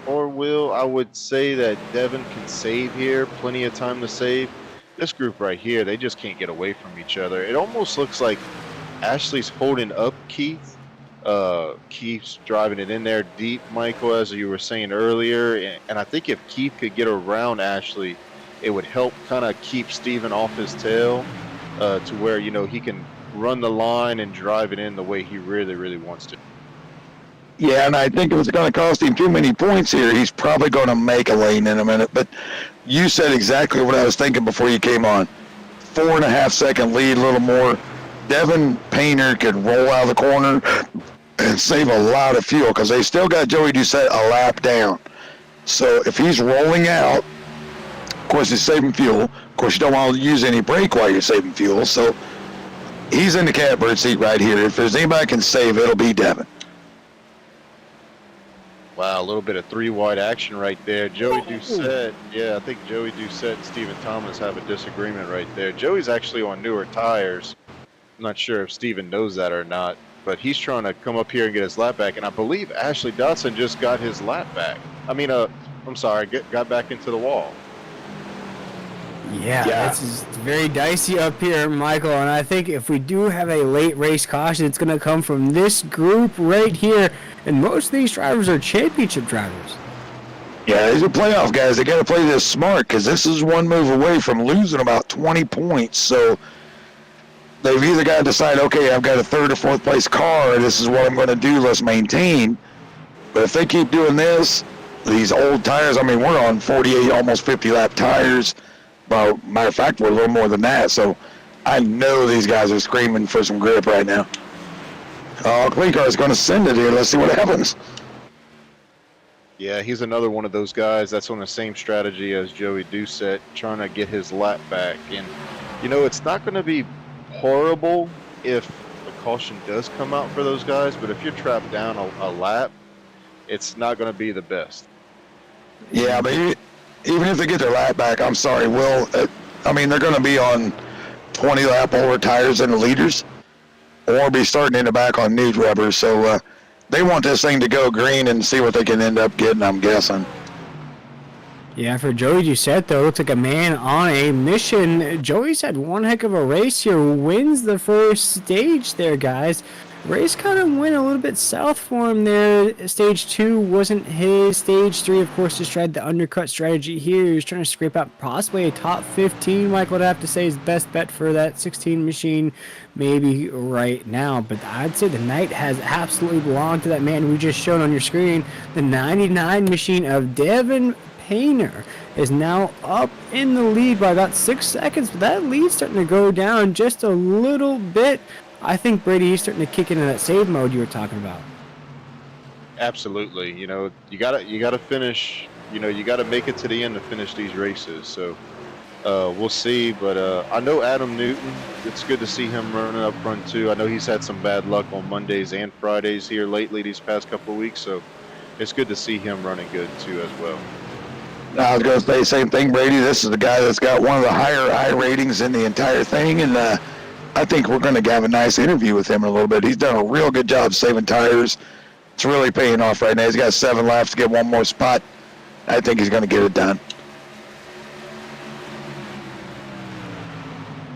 or Will, I would say that Devin can save here. Plenty of time to save. This group right here, they just can't get away from each other. It almost looks like Ashley's holding up Keith. Keith's driving it in there deep, Michael, as you were saying earlier. And I think if Keith could get around Ashley, it would help kind of keep Steven off his tail to where, he can run the line and drive it in the way he really, really wants to. Yeah, and I think if it's going to cost him too many points here, he's probably going to make a lane in a minute. But you said exactly what I was thinking before you came on. 4.5-second lead, a little more. Devin Painter could roll out of the corner and save a lot of fuel because they still got Joey Doucette a lap down. So if he's rolling out, of course, he's saving fuel. Of course, you don't want to use any brake while you're saving fuel. So he's in the catbird seat right here. If there's anybody can save, it'll be Devin. Wow, a little bit of 3-wide action right there. Joey Doucette, I think Joey Doucette and Stephen Thomas have a disagreement right there. Joey's actually on newer tires. I'm not sure if Steven knows that or not, but he's trying to come up here and get his lap back, and I believe Ashley Dotson just got his lap back. Got back into the wall. Yeah, this is very dicey up here, Michael, and I think if we do have a late race caution, it's going to come from this group right here, and most of these drivers are championship drivers. Yeah, these are playoff guys. They got to play this smart because this is one move away from losing about 20 points, so they've either got to decide, okay, I've got a 3rd or 4th place car, this is what I'm going to do, let's maintain. But if they keep doing this, these old tires, we're on 48, almost 50 lap tires. Well, matter of fact, we're a little more than that. So I know these guys are screaming for some grip right now. Oh, Clean Car is going to send it here. Let's see what happens. Yeah, he's another one of those guys that's on the same strategy as Joey Doucette, trying to get his lap back. And, you know, it's not going to be horrible if a caution does come out for those guys, but if you're trapped down a lap, it's not going to be the best. Yeah, but even if they get their lap back, I'm sorry, Will. I mean, they're going to be on 20 lap older tires than the leaders, or be starting in the back on new rubbers. So they want this thing to go green and see what they can end up getting, I'm guessing. Yeah, for Joey Doucette, though, looks like a man on a mission. Joey's had one heck of a race here, wins the first stage there, guys. Race kind of went a little bit south for him there. Stage 2 wasn't his. Stage 3, of course, just tried the undercut strategy here. He's trying to scrape out possibly a top 15. Michael would have to say his best bet for that 16 machine maybe right now. But I'd say the night has absolutely belonged to that man we just showed on your screen. The 99 machine of Devin Painter is now up in the lead by about 6 seconds. But that lead's starting to go down just a little bit. I think Brady is starting to kick into that save mode you were talking about. Absolutely. You know, you gotta finish. You know, you gotta make it to the end to finish these races. So we'll see. But I know Adam Newton. It's good to see him running up front too. I know he's had some bad luck on Mondays and Fridays here lately these past couple of weeks. So it's good to see him running good too as well. I was going to say the same thing, Brady. This is the guy that's got one of the higher I ratings in the entire thing, and I think we're going to have a nice interview with him in a little bit. He's done a real good job saving tires. It's really paying off right now. He's got 7 laps to get one more spot. I think he's going to get it done.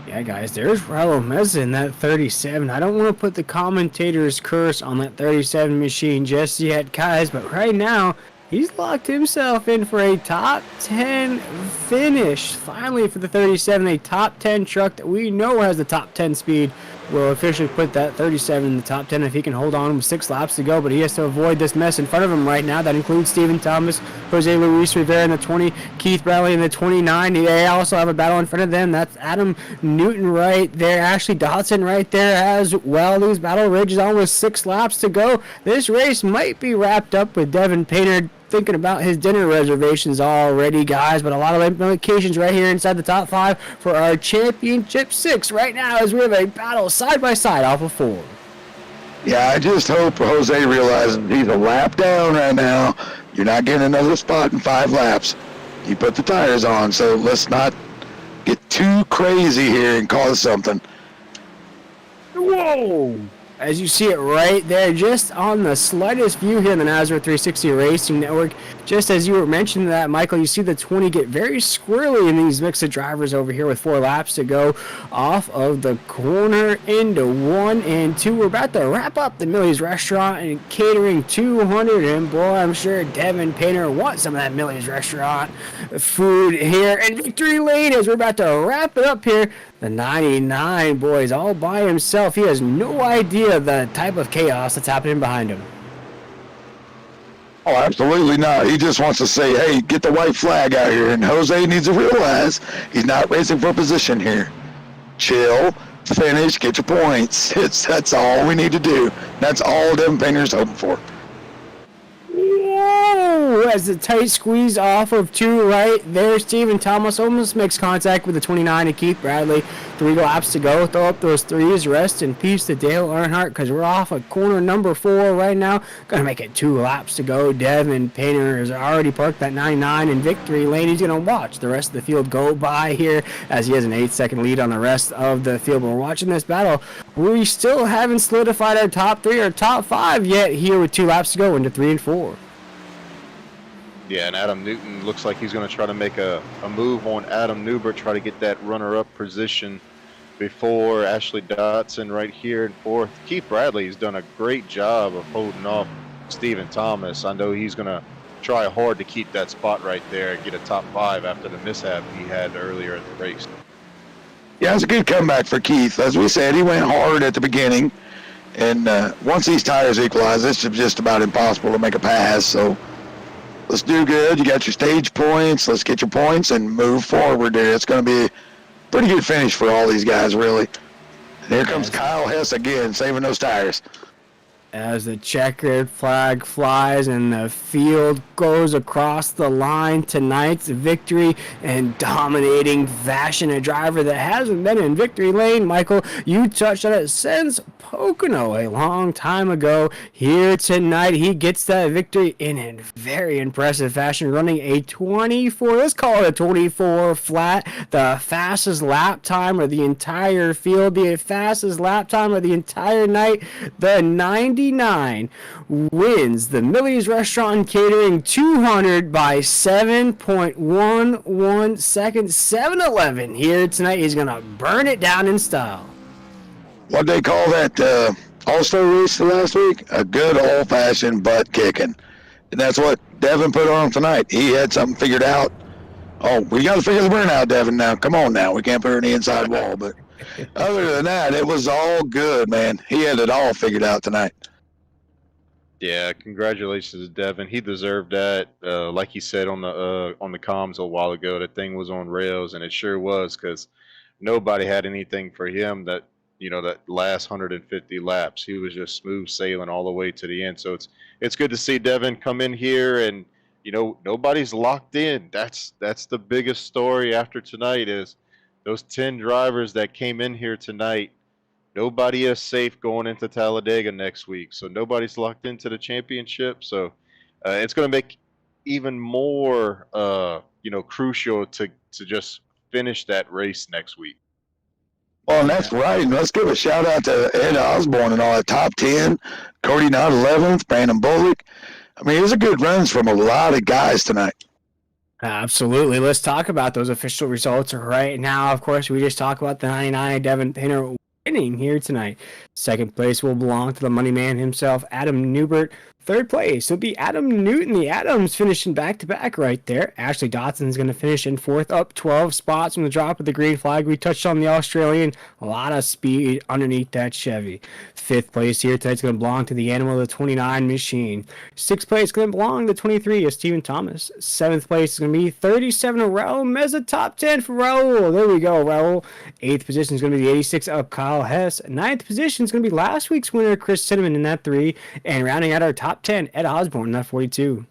Yeah, guys, there's Raul Meza in that 37. I don't want to put the commentator's curse on that 37 machine just yet, guys, but right now, he's locked himself in for a top 10 finish. Finally, for the 37, a top 10 truck that we know has the top 10 speed will officially put that 37 in the top 10 if he can hold on with 6 laps to go. But he has to avoid this mess in front of him right now. That includes Steven Thomas, Jose Luis Rivera in the 20, Keith Bradley in the 29. They also have a battle in front of them. That's Adam Newton right there. Ashley Dodson right there as well. These battle ridges almost 6 laps to go. This race might be wrapped up with Devin Painter thinking about his dinner reservations already, guys, but a lot of implications right here inside the top 5 for our championship 6 right now as we have a battle side by side off of 4. Yeah, I just hope Jose realizes he's a lap down right now. You're not getting another spot in 5 laps. You put the tires on, so let's not get too crazy here and cause something. Whoa! As you see it right there, just on the slightest view here in the NASCAR 360 Racing Network. Just as you were mentioning that, Michael, you see the 20 get very squirrely in these mix of drivers over here with 4 laps to go off of the corner into 1 and 2. We're about to wrap up the Millie's Restaurant and Catering 200, and boy, I'm sure Devin Painter wants some of that Millie's Restaurant food here in victory lane as we're about to wrap it up here. The 99, boys, all by himself. He has no idea the type of chaos that's happening behind him. Oh, absolutely not. He just wants to say, hey, get the white flag out here. And Jose needs to realize he's not racing for position here. Chill, finish, get your points. That's all we need to do. That's all Devin Painter's hoping for. Whoa! As the tight squeeze off of 2 right there, Steven Thomas almost makes contact with the 29 and Keith Bradley. 3 laps to go. Throw up those 3s. Rest in peace to Dale Earnhardt because we're off of corner number 4 right now. Gonna make it 2 laps to go. Devin Painter has already parked that 99 in victory lane. He's gonna watch the rest of the field go by here as he has an 8-second lead on the rest of the field. But we're watching this battle. We still haven't solidified our top 3 or top 5 yet here with 2 laps to go into 3 and 4. Yeah, and Adam Newton looks like he's going to try to make a move on Adam Newbert, try to get that runner-up position before Ashley Dotson right here in 4th. Keith Bradley's done a great job of holding off Steven Thomas. I know he's going to try hard to keep that spot right there and get a top 5 after the mishap he had earlier in the race. Yeah, it's a good comeback for Keith. As we said, he went hard at the beginning, and once these tires equalize, it's just about impossible to make a pass, so let's do good. You got your stage points. Let's get your points and move forward there. It's going to be pretty good finish for all these guys, really. And here comes Kyle Hess again, saving those tires. As the checkered flag flies and the field goes across the line, tonight's victory in dominating fashion. A driver that hasn't been in victory lane, Michael, you touched on it, since Pocono a long time ago. Here tonight, he gets that victory in a very impressive fashion, running a 24, let's call it a 24 flat, the fastest lap time of the entire field, the fastest lap time of the entire night, the 99 wins the Millie's Restaurant and Catering 200 by 7.11 seconds. 7-11 here tonight. He's going to burn it down in style. What they call that All-Star race last week? A good old-fashioned butt kicking. And that's what Devin put on tonight. He had something figured out. Oh, we got to figure the burnout, Devin, now. Come on now. We can't put her in the inside wall. But other than that, it was all good, man. He had it all figured out tonight. Yeah, congratulations to Devin. He deserved that. Like he said on the comms a while ago, that thing was on rails, and it sure was, because nobody had anything for him that last 150 laps. He was just smooth sailing all the way to the end. So it's good to see Devin come in here, and nobody's locked in. That's the biggest story after tonight, is those 10 drivers that came in here tonight. Nobody is safe going into Talladega next week, so nobody's locked into the championship. So it's going to make even more, crucial to just finish that race next week. Well, and that's right. And let's give a shout out to Ed Osborne and all that top 10. Cody Knott 11th, Brandon Bullock. I mean, it was a good runs from a lot of guys tonight. Absolutely. Let's talk about those official results right now. Of course, we just talked about the 99 Devin Painter winning here tonight. Second place will belong to the money man himself, Adam Newbert. Third place will be Adam Newton. The Adams finishing back-to-back right there. Ashley Dotson's going to finish in fourth, up 12 spots from the drop of the green flag. We touched on the Australian. A lot of speed underneath that Chevy. Fifth place here tonight's going to belong to the Animal, the 29 machine. Sixth place is going to belong to 23 of Stephen Thomas. Seventh place is going to be 37 of Raul Meza. Top 10 for Raul. There we go, Raul. Eighth position is going to be the 86 of Kyle Hess. Ninth position is going to be last week's winner, Chris Cinnamon, in that 3. And rounding out our top 10, Ed Osborne in that 42.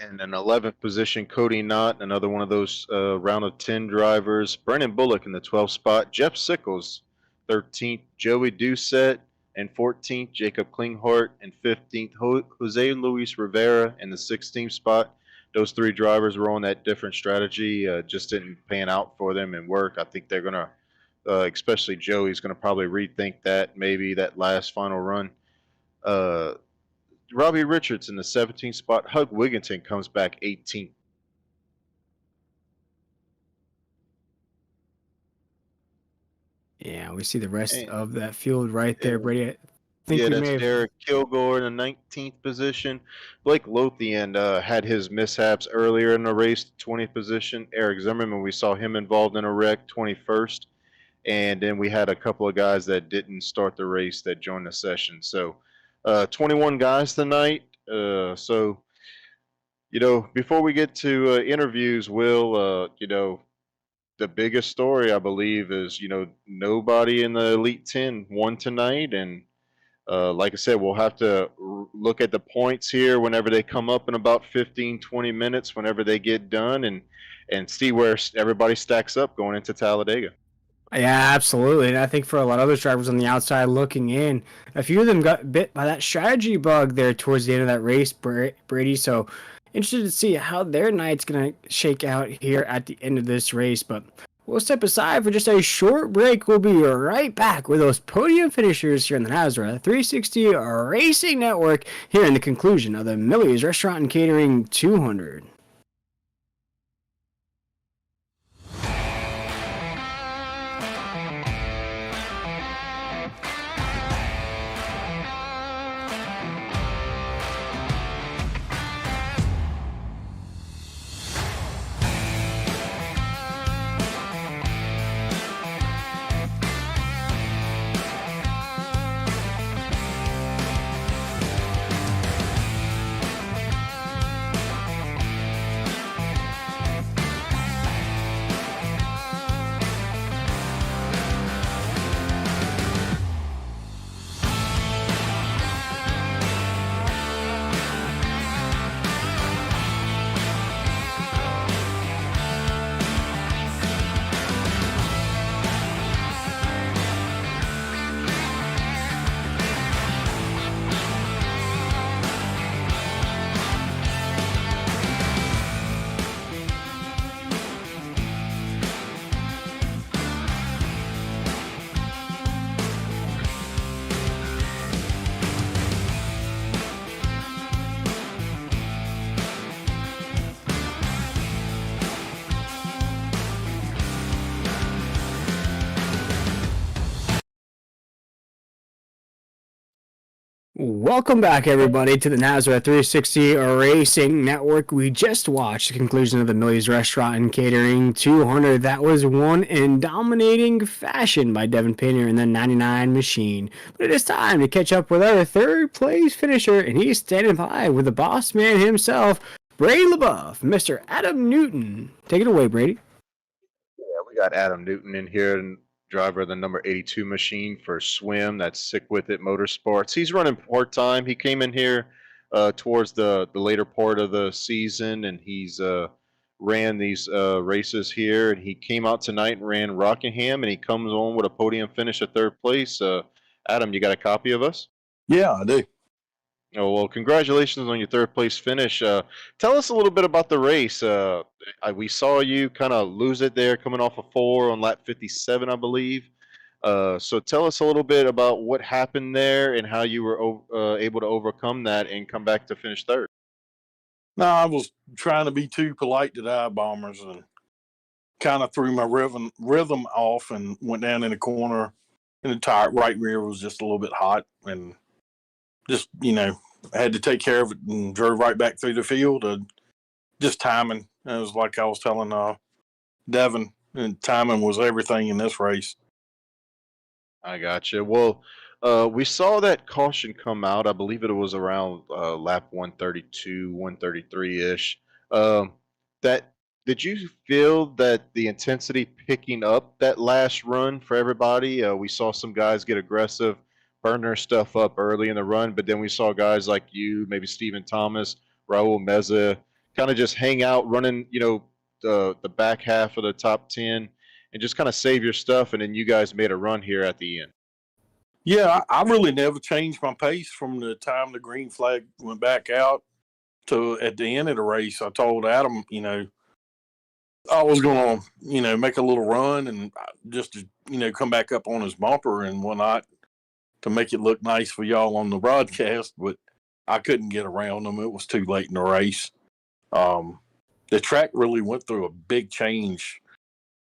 And an 11th position, Cody Knott, another one of those round of 10 drivers. Brandon Bullock in the 12th spot. Jeff Sickles, 13th. Joey Doucette, and 14th. Jacob Klinghardt, and 15th. Jose Luis Rivera in the 16th spot. Those 3 drivers were on that different strategy. Just didn't pan out for them and work. I think they're going to, especially Joey's going to probably rethink that, maybe that last final run. Robbie Richards in the 17th spot. Hug Wigginton comes back 18th. Yeah, we see the rest of that field right there, Brady. I think that's Derek Kilgore in the 19th position. Blake Lothian had his mishaps earlier in the race, 20th position. Eric Zimmerman, we saw him involved in a wreck, 21st. And then we had a couple of guys that didn't start the race that joined the session. So 21 guys tonight. So, before we get to interviews, Will, the biggest story, I believe, is, nobody in the Elite 10 won tonight. And like I said, we'll have to look at the points here whenever they come up in about 15, 20 minutes, whenever they get done, and see where everybody stacks up going into Talladega. Yeah, absolutely. And I think for a lot of those drivers on the outside looking in, a few of them got bit by that strategy bug there towards the end of that race, Brady. So interested to see how their night's going to shake out here at the end of this race. But we'll step aside for just a short break. We'll be right back with those podium finishers here in the Nazareth 360 Racing Network here in the conclusion of the Millie's Restaurant and Catering 200. Welcome back, everybody, to the Nazareth 360 Racing Network. We just watched the conclusion of the Millie's Restaurant and Catering 200. That was won in dominating fashion by Devin Painter and the 99 Machine. But it is time to catch up with our third place finisher, and he's standing by with the boss man himself, Brady LaBeouf, Mr. Adam Newton. Take it away, Brady. Yeah, we got Adam Newton in here, and driver of the number 82 machine for Swim. That's Sick With It Motorsports. He's running part time. He came in here towards the later part of the season, and he's ran these races here. And he came out tonight and ran Rockingham, and he comes on with a podium finish at third place. Adam, you got a copy of us? Yeah, I do. Oh, well, congratulations on your third place finish. Tell us a little bit about the race. We saw you kind of lose it there coming off of 4 on lap 57, I believe. So tell us a little bit about what happened there and how you were able to overcome that and come back to finish third. No, I was trying to be too polite to dive bombers and kind of threw my rhythm off and went down in the corner. And the tire right rear was just a little bit hot, and just I had to take care of it and drove right back through the field. Just timing. It was like I was telling Devin, and timing was everything in this race. I gotcha. Well, we saw that caution come out. I believe it was around lap 132, 133 ish. That did you feel that the intensity picking up that last run for everybody? We saw some guys get aggressive, burn their stuff up early in the run, but then we saw guys like you, maybe Stephen Thomas, Raul Meza, kind of just hang out, running, the back half of the top 10 and just kind of save your stuff, and then you guys made a run here at the end. Yeah, I really never changed my pace from the time the green flag went back out to at the end of the race. I told Adam, I was going to, make a little run and just to, come back up on his bumper and whatnot to make it look nice for y'all on the broadcast, but I couldn't get around them. It was too late in the race. The track really went through a big change.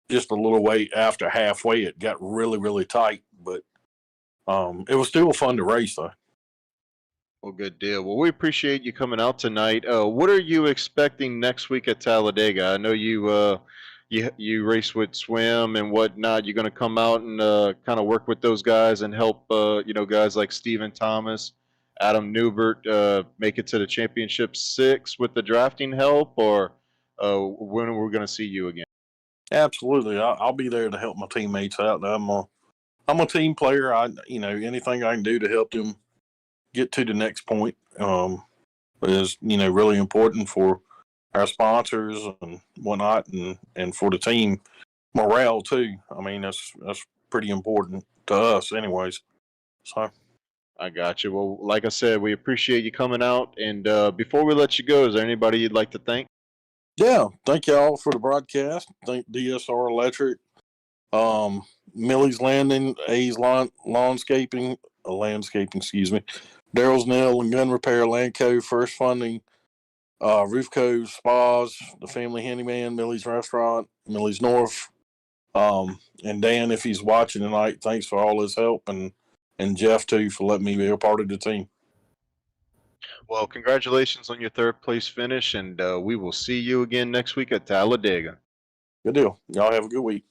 Just a little way after halfway, it got really, really tight, but it was still fun to race, though. Well, good deal. Well, we appreciate you coming out tonight. What are you expecting next week at Talladega? I know you race with Swim and whatnot. You're going to come out and kind of work with those guys and help guys like Stephen Thomas, Adam Newbert make it to the championship 6 with the drafting help, or when are we going to see you again? Absolutely, I'll be there to help my teammates out. I'm a team player. Anything I can do to help them get to the next point is really important for our sponsors and whatnot, and for the team morale too. I mean, that's pretty important to us, anyways. So. I got you. Well, like I said, we appreciate you coming out. And before we let you go, is there anybody you'd like to thank? Yeah, thank y'all for the broadcast. Thank DSR Electric, Millie's Landing, A's Landscaping, excuse me, Daryl's Nail and Gun Repair, Landco, First Funding, Roofco Spas, The Family Handyman, Millie's Restaurant, Millie's North, and Dan, if he's watching tonight, thanks for all his help, and Jeff too for letting me be a part of the team. Well, congratulations on your third place finish, and we will see you again next week at Talladega. Good deal. Y'all have a good week.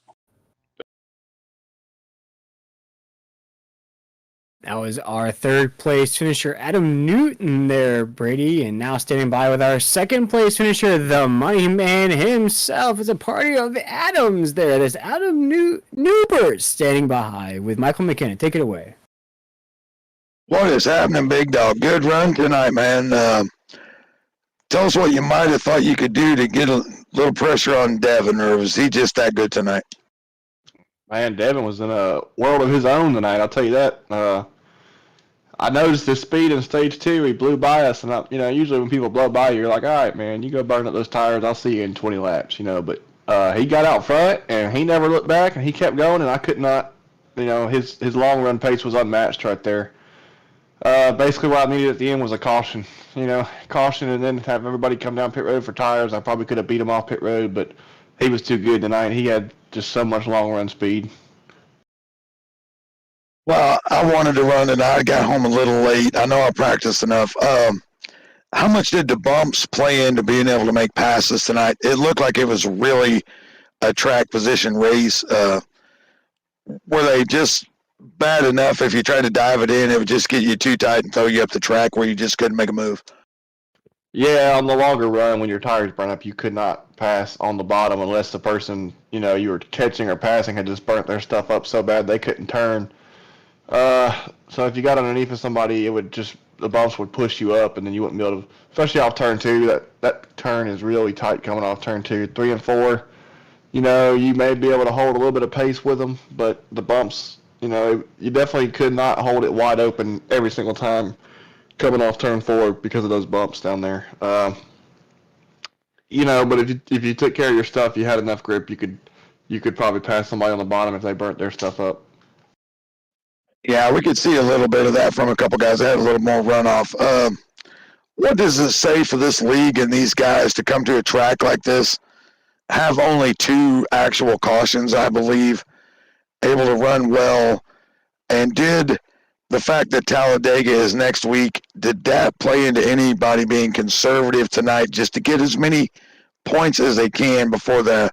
That was our third place finisher, Adam Newton there, Brady. And now standing by with our second place finisher, the money man himself. It's a party of the Adams there. There's Adam Newbert standing by with Michael McKinnon. Take it away. What is happening, big dog? Good run tonight, man. Tell us what you might have thought you could do to get a little pressure on Devin, or was he just that good tonight? Man, Devin was in a world of his own tonight, I'll tell you that. I noticed his speed in stage 2. He blew by us, and usually when people blow by you, you're like, all right, man, you go burn up those tires. I'll see you in 20 laps, But he got out front, and he never looked back, and he kept going, and I could not, his long run pace was unmatched right there. Basically what I needed at the end was a caution, caution, and then have everybody come down pit road for tires. I probably could have beat him off pit road, but he was too good tonight. He had just so much long run speed. Well, I wanted to run and I got home a little late. I know I practiced enough. How much did the bumps play into being able to make passes tonight? It looked like it was really a track position race. Were they just bad enough if you tried to dive it in, it would just get you too tight and throw you up the track where you just couldn't make a move? Yeah, on the longer run, when your tires burn up, you could not pass on the bottom unless the person, you were catching or passing had just burnt their stuff up so bad they couldn't turn. So if you got underneath of somebody, it would just, the bumps would push you up, and then you wouldn't be able to, especially off turn 2. That turn is really tight coming off turn 2. 3 and 4, you may be able to hold a little bit of pace with them, but the bumps, you definitely could not hold it wide open every single time coming off turn 4 because of those bumps down there. But if you took care of your stuff, you had enough grip, you could probably pass somebody on the bottom if they burnt their stuff up. Yeah, we could see a little bit of that from a couple guys that had a little more runoff. What does it say for this league and these guys to come to a track like this, have only 2 actual cautions, I believe, able to run well, and did the fact that Talladega is next week, did that play into anybody being conservative tonight just to get as many points as they can before the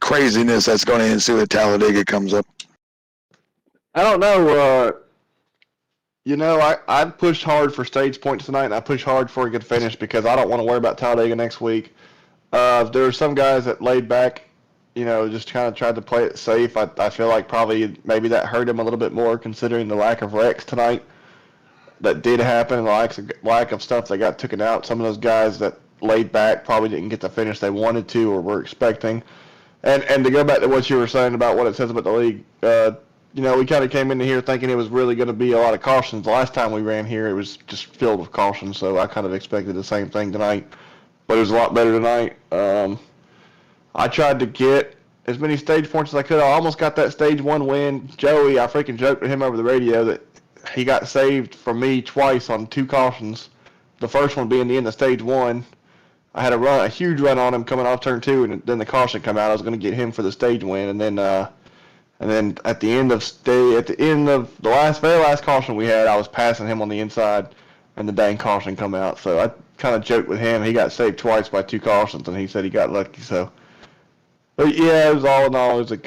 craziness that's going to ensue at Talladega comes up? I don't know. I pushed hard for stage points tonight, and I pushed hard for a good finish because I don't want to worry about Talladega next week. There were some guys that laid back, just kind of tried to play it safe. I feel like probably maybe that hurt him a little bit more considering the lack of wrecks tonight that did happen, and the lack of stuff that got taken out. Some of those guys that laid back probably didn't get the finish they wanted to or were expecting. And to go back to what you were saying about what it says about the league, we kind of came into here thinking it was really going to be a lot of cautions. The last time we ran here, it was just filled with cautions, so I kind of expected the same thing tonight, but it was a lot better tonight. I tried to get as many stage points as I could. I almost got that stage 1 win. Joey, I freaking joked with him over the radio that he got saved from me twice on 2 cautions, the first one being the end of stage 1. I had a huge run on him coming off turn 2, and then the caution come out. I was going to get him for the stage win, and then at the end of the very last caution we had, I was passing him on the inside, and the dang caution come out. So I kind of joked with him. He got saved twice by 2 cautions, and he said he got lucky. So, but yeah, it was all in all, it was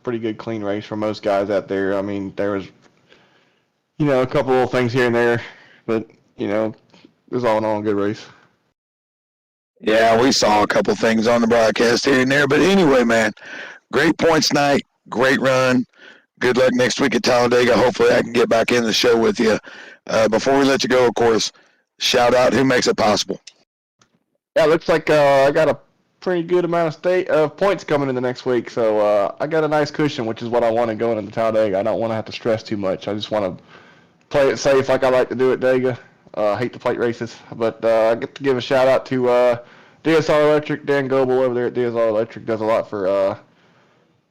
pretty good, clean race for most guys out there. I mean, there was, a couple little things here and there, but it was all in all a good race. Yeah, we saw a couple things on the broadcast here and there. But anyway, man, great points night, great run. Good luck next week at Talladega. Hopefully I can get back in the show with you. Before we let you go, of course, shout out who makes it possible. Yeah, it looks like I got a pretty good amount of points coming in the next week. So I got a nice cushion, which is what I wanted going into Talladega. I don't want to have to stress too much. I just want to play it safe like I like to do at Dega. Hate the plate races, but I get to give a shout out to DSR Electric. Dan Goebel over there at DSR Electric does a lot for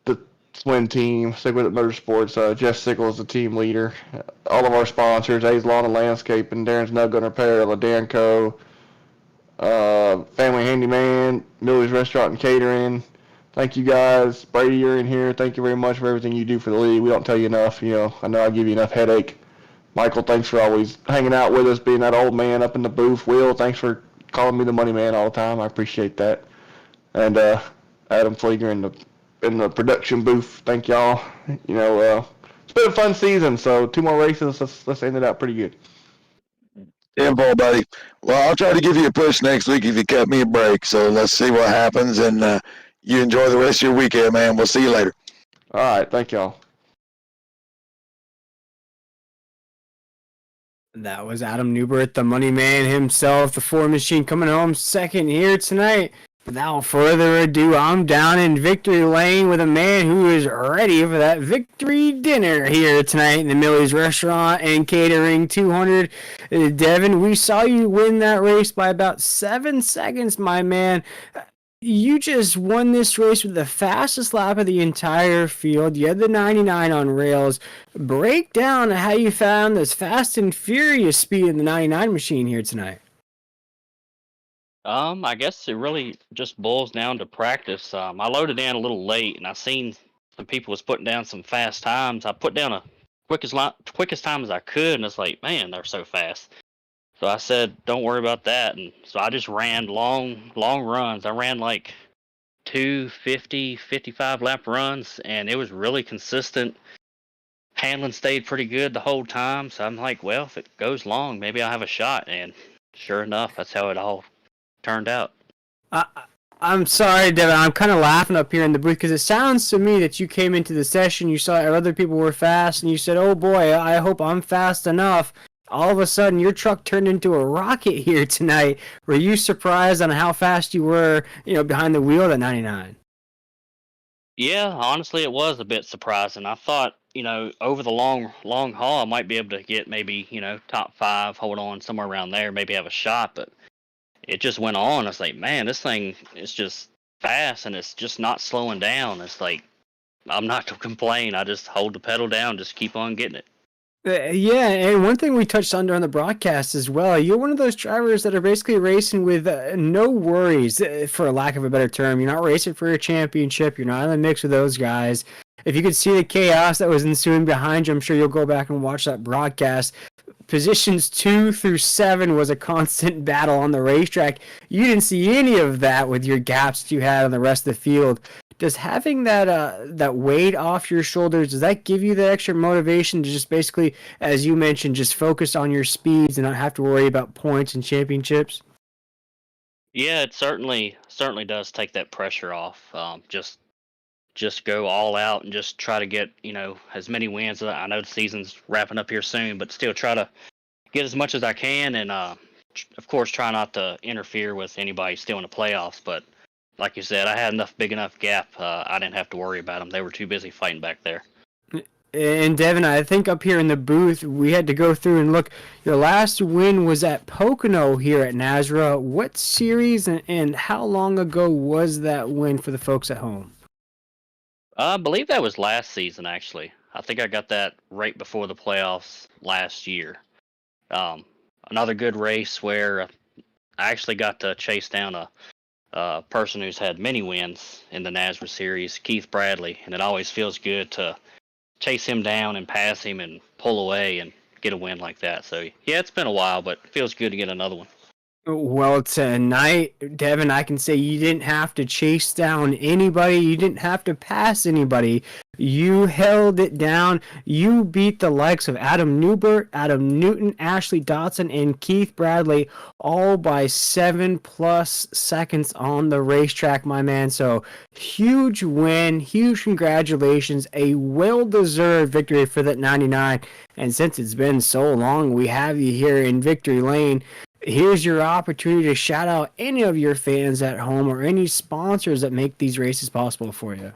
the Swin team, Stick With It Motorsports. Jeff Sickle is the team leader. All of our sponsors, A's Lawn and Landscaping, Darren's Nug Gun Repair, LaDanco, Family Handyman, Millie's Restaurant and Catering. Thank you guys. Brady, you're in here. Thank you very much for everything you do for the league. We don't tell you enough. I know I give you enough headache. Michael, thanks for always hanging out with us, being that old man up in the booth. Will, thanks for calling me the money man all the time. I appreciate that. And Adam Flieger in the production booth. Thank y'all. It's been a fun season. So 2 more races. Let's end it out pretty good. Info, buddy. Well, I'll try to give you a push next week if you cut me a break. So let's see what happens, and you enjoy the rest of your weekend, man. We'll see you later. All right. Thank y'all. That was Adam Newbert, the money man himself, the Ford machine, coming home second here tonight. Without further ado, I'm down in victory lane with a man who is ready for that victory dinner here tonight in the Millie's Restaurant and Catering 200. Devin, we saw you win that race by about 7 seconds, my man. You just won this race with the fastest lap of the entire field. You had the 99 on rails. Break down how you found this fast and furious speed in the 99 machine here tonight. I guess it really just boils down to practice. I loaded in a little late, and I seen some people was putting down some fast times. I put down a quickest time as I could, and it's like, man, they're so fast. So I said, don't worry about that, and so I just ran long runs. I ran like 250, 55 lap runs, and it was really consistent. Handling stayed pretty good the whole time, so I'm like, well, if it goes long, maybe I'll have a shot. And sure enough, that's how it all turned out. I'm sorry, Devin. I'm kind of laughing up here in the booth because it sounds to me that you came into the session, you saw other people were fast, and you said, oh boy, I hope I'm fast enough. All of a sudden, your truck turned into a rocket here tonight. Were you surprised on how fast you were, behind the wheel at 99? Yeah, honestly, it was a bit surprising. I thought, over the long haul, I might be able to get maybe, top 5, hold on somewhere around there, maybe have a shot. But it just went on. I was like, man, this thing is just fast and it's just not slowing down. It's like, I'm not to complain. I just hold the pedal down, just keep on getting it. Yeah, and one thing we touched on during the broadcast as well, you're one of those drivers that are basically racing with no worries, for a lack of a better term. You're not racing for a championship. You're not in the mix with those guys. If you could see the chaos that was ensuing behind you, I'm sure you'll go back and watch that broadcast. Positions 2 through 7 was a constant battle on the racetrack. You didn't see any of that with your gaps that you had on the rest of the field. Does having that weight off your shoulders, does that give you the extra motivation to just basically, as you mentioned, just focus on your speeds and not have to worry about points and championships? Yeah, it certainly does take that pressure off. Just go all out and just try to get as many wins. I know the season's wrapping up here soon, but still try to get as much as I can, and of course try not to interfere with anybody still in the playoffs. But like you said, I had big enough gap. I didn't have to worry about them. They were too busy fighting back there. And Devin, I think up here in the booth, we had to go through and look. Your last win was at Pocono here at Nazareth. What series and how long ago was that win for the folks at home? I believe that was last season, actually. I think I got that right before the playoffs last year. Another good race where I actually got to chase down a person who's had many wins in the Nazareth series, Keith Bradley, and it always feels good to chase him down and pass him and pull away and get a win like that. So yeah, it's been a while, but it feels good to get another one. Well, tonight, Devin, I can say you didn't have to chase down anybody. You didn't have to pass anybody. You held it down. You beat the likes of Adam Newbert, Adam Newton, Ashley Dotson, and Keith Bradley all by 7+ seconds on the racetrack, my man. So huge win, huge congratulations, a well-deserved victory for that 99. And since it's been so long, we have you here in Victory Lane. Here's your opportunity to shout out any of your fans at home or any sponsors that make these races possible for you.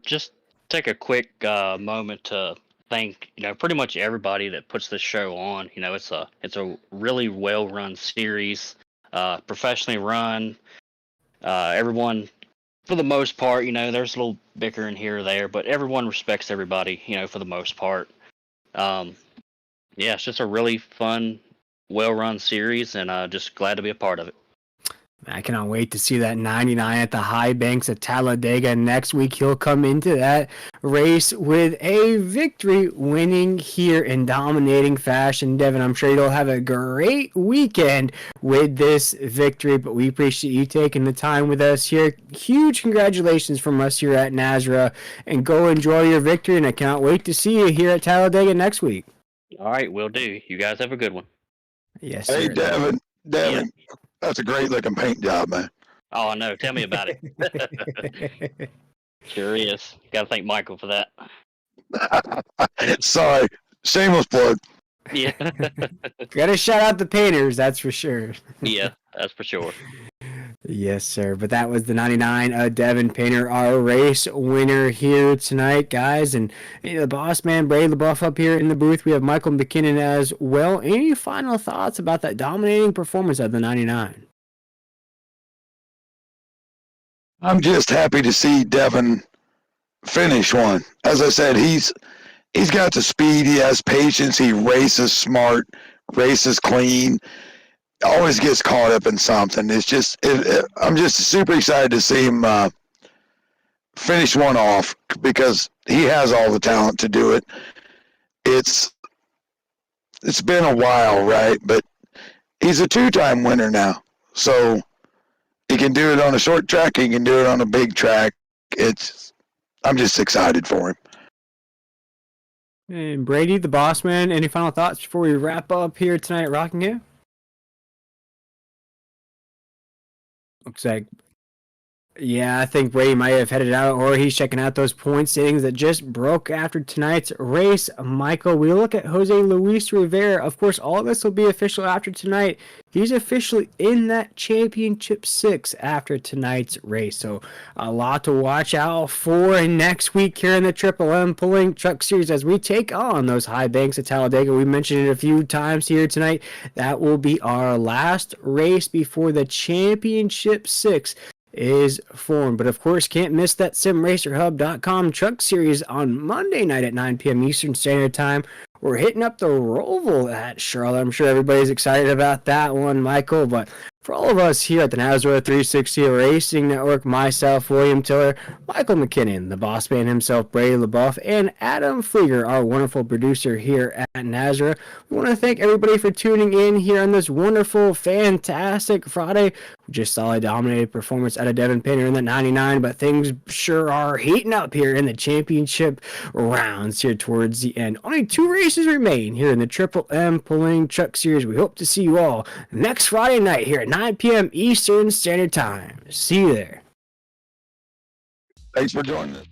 Just take a quick moment to thank pretty much everybody that puts this show on. It's a really well run series, professionally run. Everyone, for the most part, there's a little bickering here or there, but everyone respects everybody. For the most part. Yeah, it's just a really fun, well-run series, and just glad to be a part of it. I cannot wait to see that 99 at the high banks of Talladega next week. He'll come into that race with a victory, winning here in dominating fashion. Devin, I'm sure you'll have a great weekend with this victory, but we appreciate you taking the time with us here. Huge congratulations from us here at Nazareth, and go enjoy your victory, and I cannot wait to see you here at Talladega next week. All right, will do. You guys have a good one. Yes, Hey, sir. Devin, Yeah. that's a great looking paint job, man. Oh, no, tell me about it. Sure is. Got to thank Michael for that. Sorry, shameless plug. Yeah. Gotta shout out the painters, that's for sure. Yeah, that's for sure. Yes, sir. But that was the 99 Devin Painter, our race winner here tonight, guys. And the boss man, Brady LaBeouf, up here in the booth. We have Michael McKinnon as well. Any final thoughts about that dominating performance of the 99? I'm just happy to see Devin finish one. As I said, he's got the speed. He has patience. He races smart, races clean. Always gets caught up in something. It's just I'm just super excited to see him finish one off because he has all the talent to do it. It's been a while, right? But he's a 2-time winner now. So he can do it on a short track, he can do it on a big track. I'm just excited for him. And Brady, the boss man, any final thoughts before we wrap up here tonight at Rockingham? Looks like, yeah, I think Brady might have headed out, or he's checking out those point standings that just broke after tonight's race. Michael, we look at Jose Luis Rivera. Of course, all this will be official after tonight. He's officially in that championship 6 after tonight's race. So a lot to watch out for next week here in the Triple M Pulling Truck Series as we take on those high banks at Talladega. We mentioned it a few times here tonight. That will be our last race before the championship 6 is formed. But of course, can't miss that simracerhub.com truck series on Monday night at 9 p.m. Eastern Standard Time. We're hitting up the Roval at Charlotte. I'm sure everybody's excited about that one, Michael. But for all of us here at the NASRA 360 Racing Network, myself, William Tiller, Michael McKinnon, the boss man himself, Brady LaBeouf, and Adam Flieger, our wonderful producer here at NASRA. We want to thank everybody for tuning in here on this wonderful, fantastic Friday. We just saw a dominated performance out of Devin Painter in the 99, but things sure are heating up here in the championship rounds here towards the end. Only 2 races remain here in the Triple M Pulling Truck Series. We hope to see you all next Friday night here at 9 p.m. Eastern Standard Time. See you there. Thanks for joining us.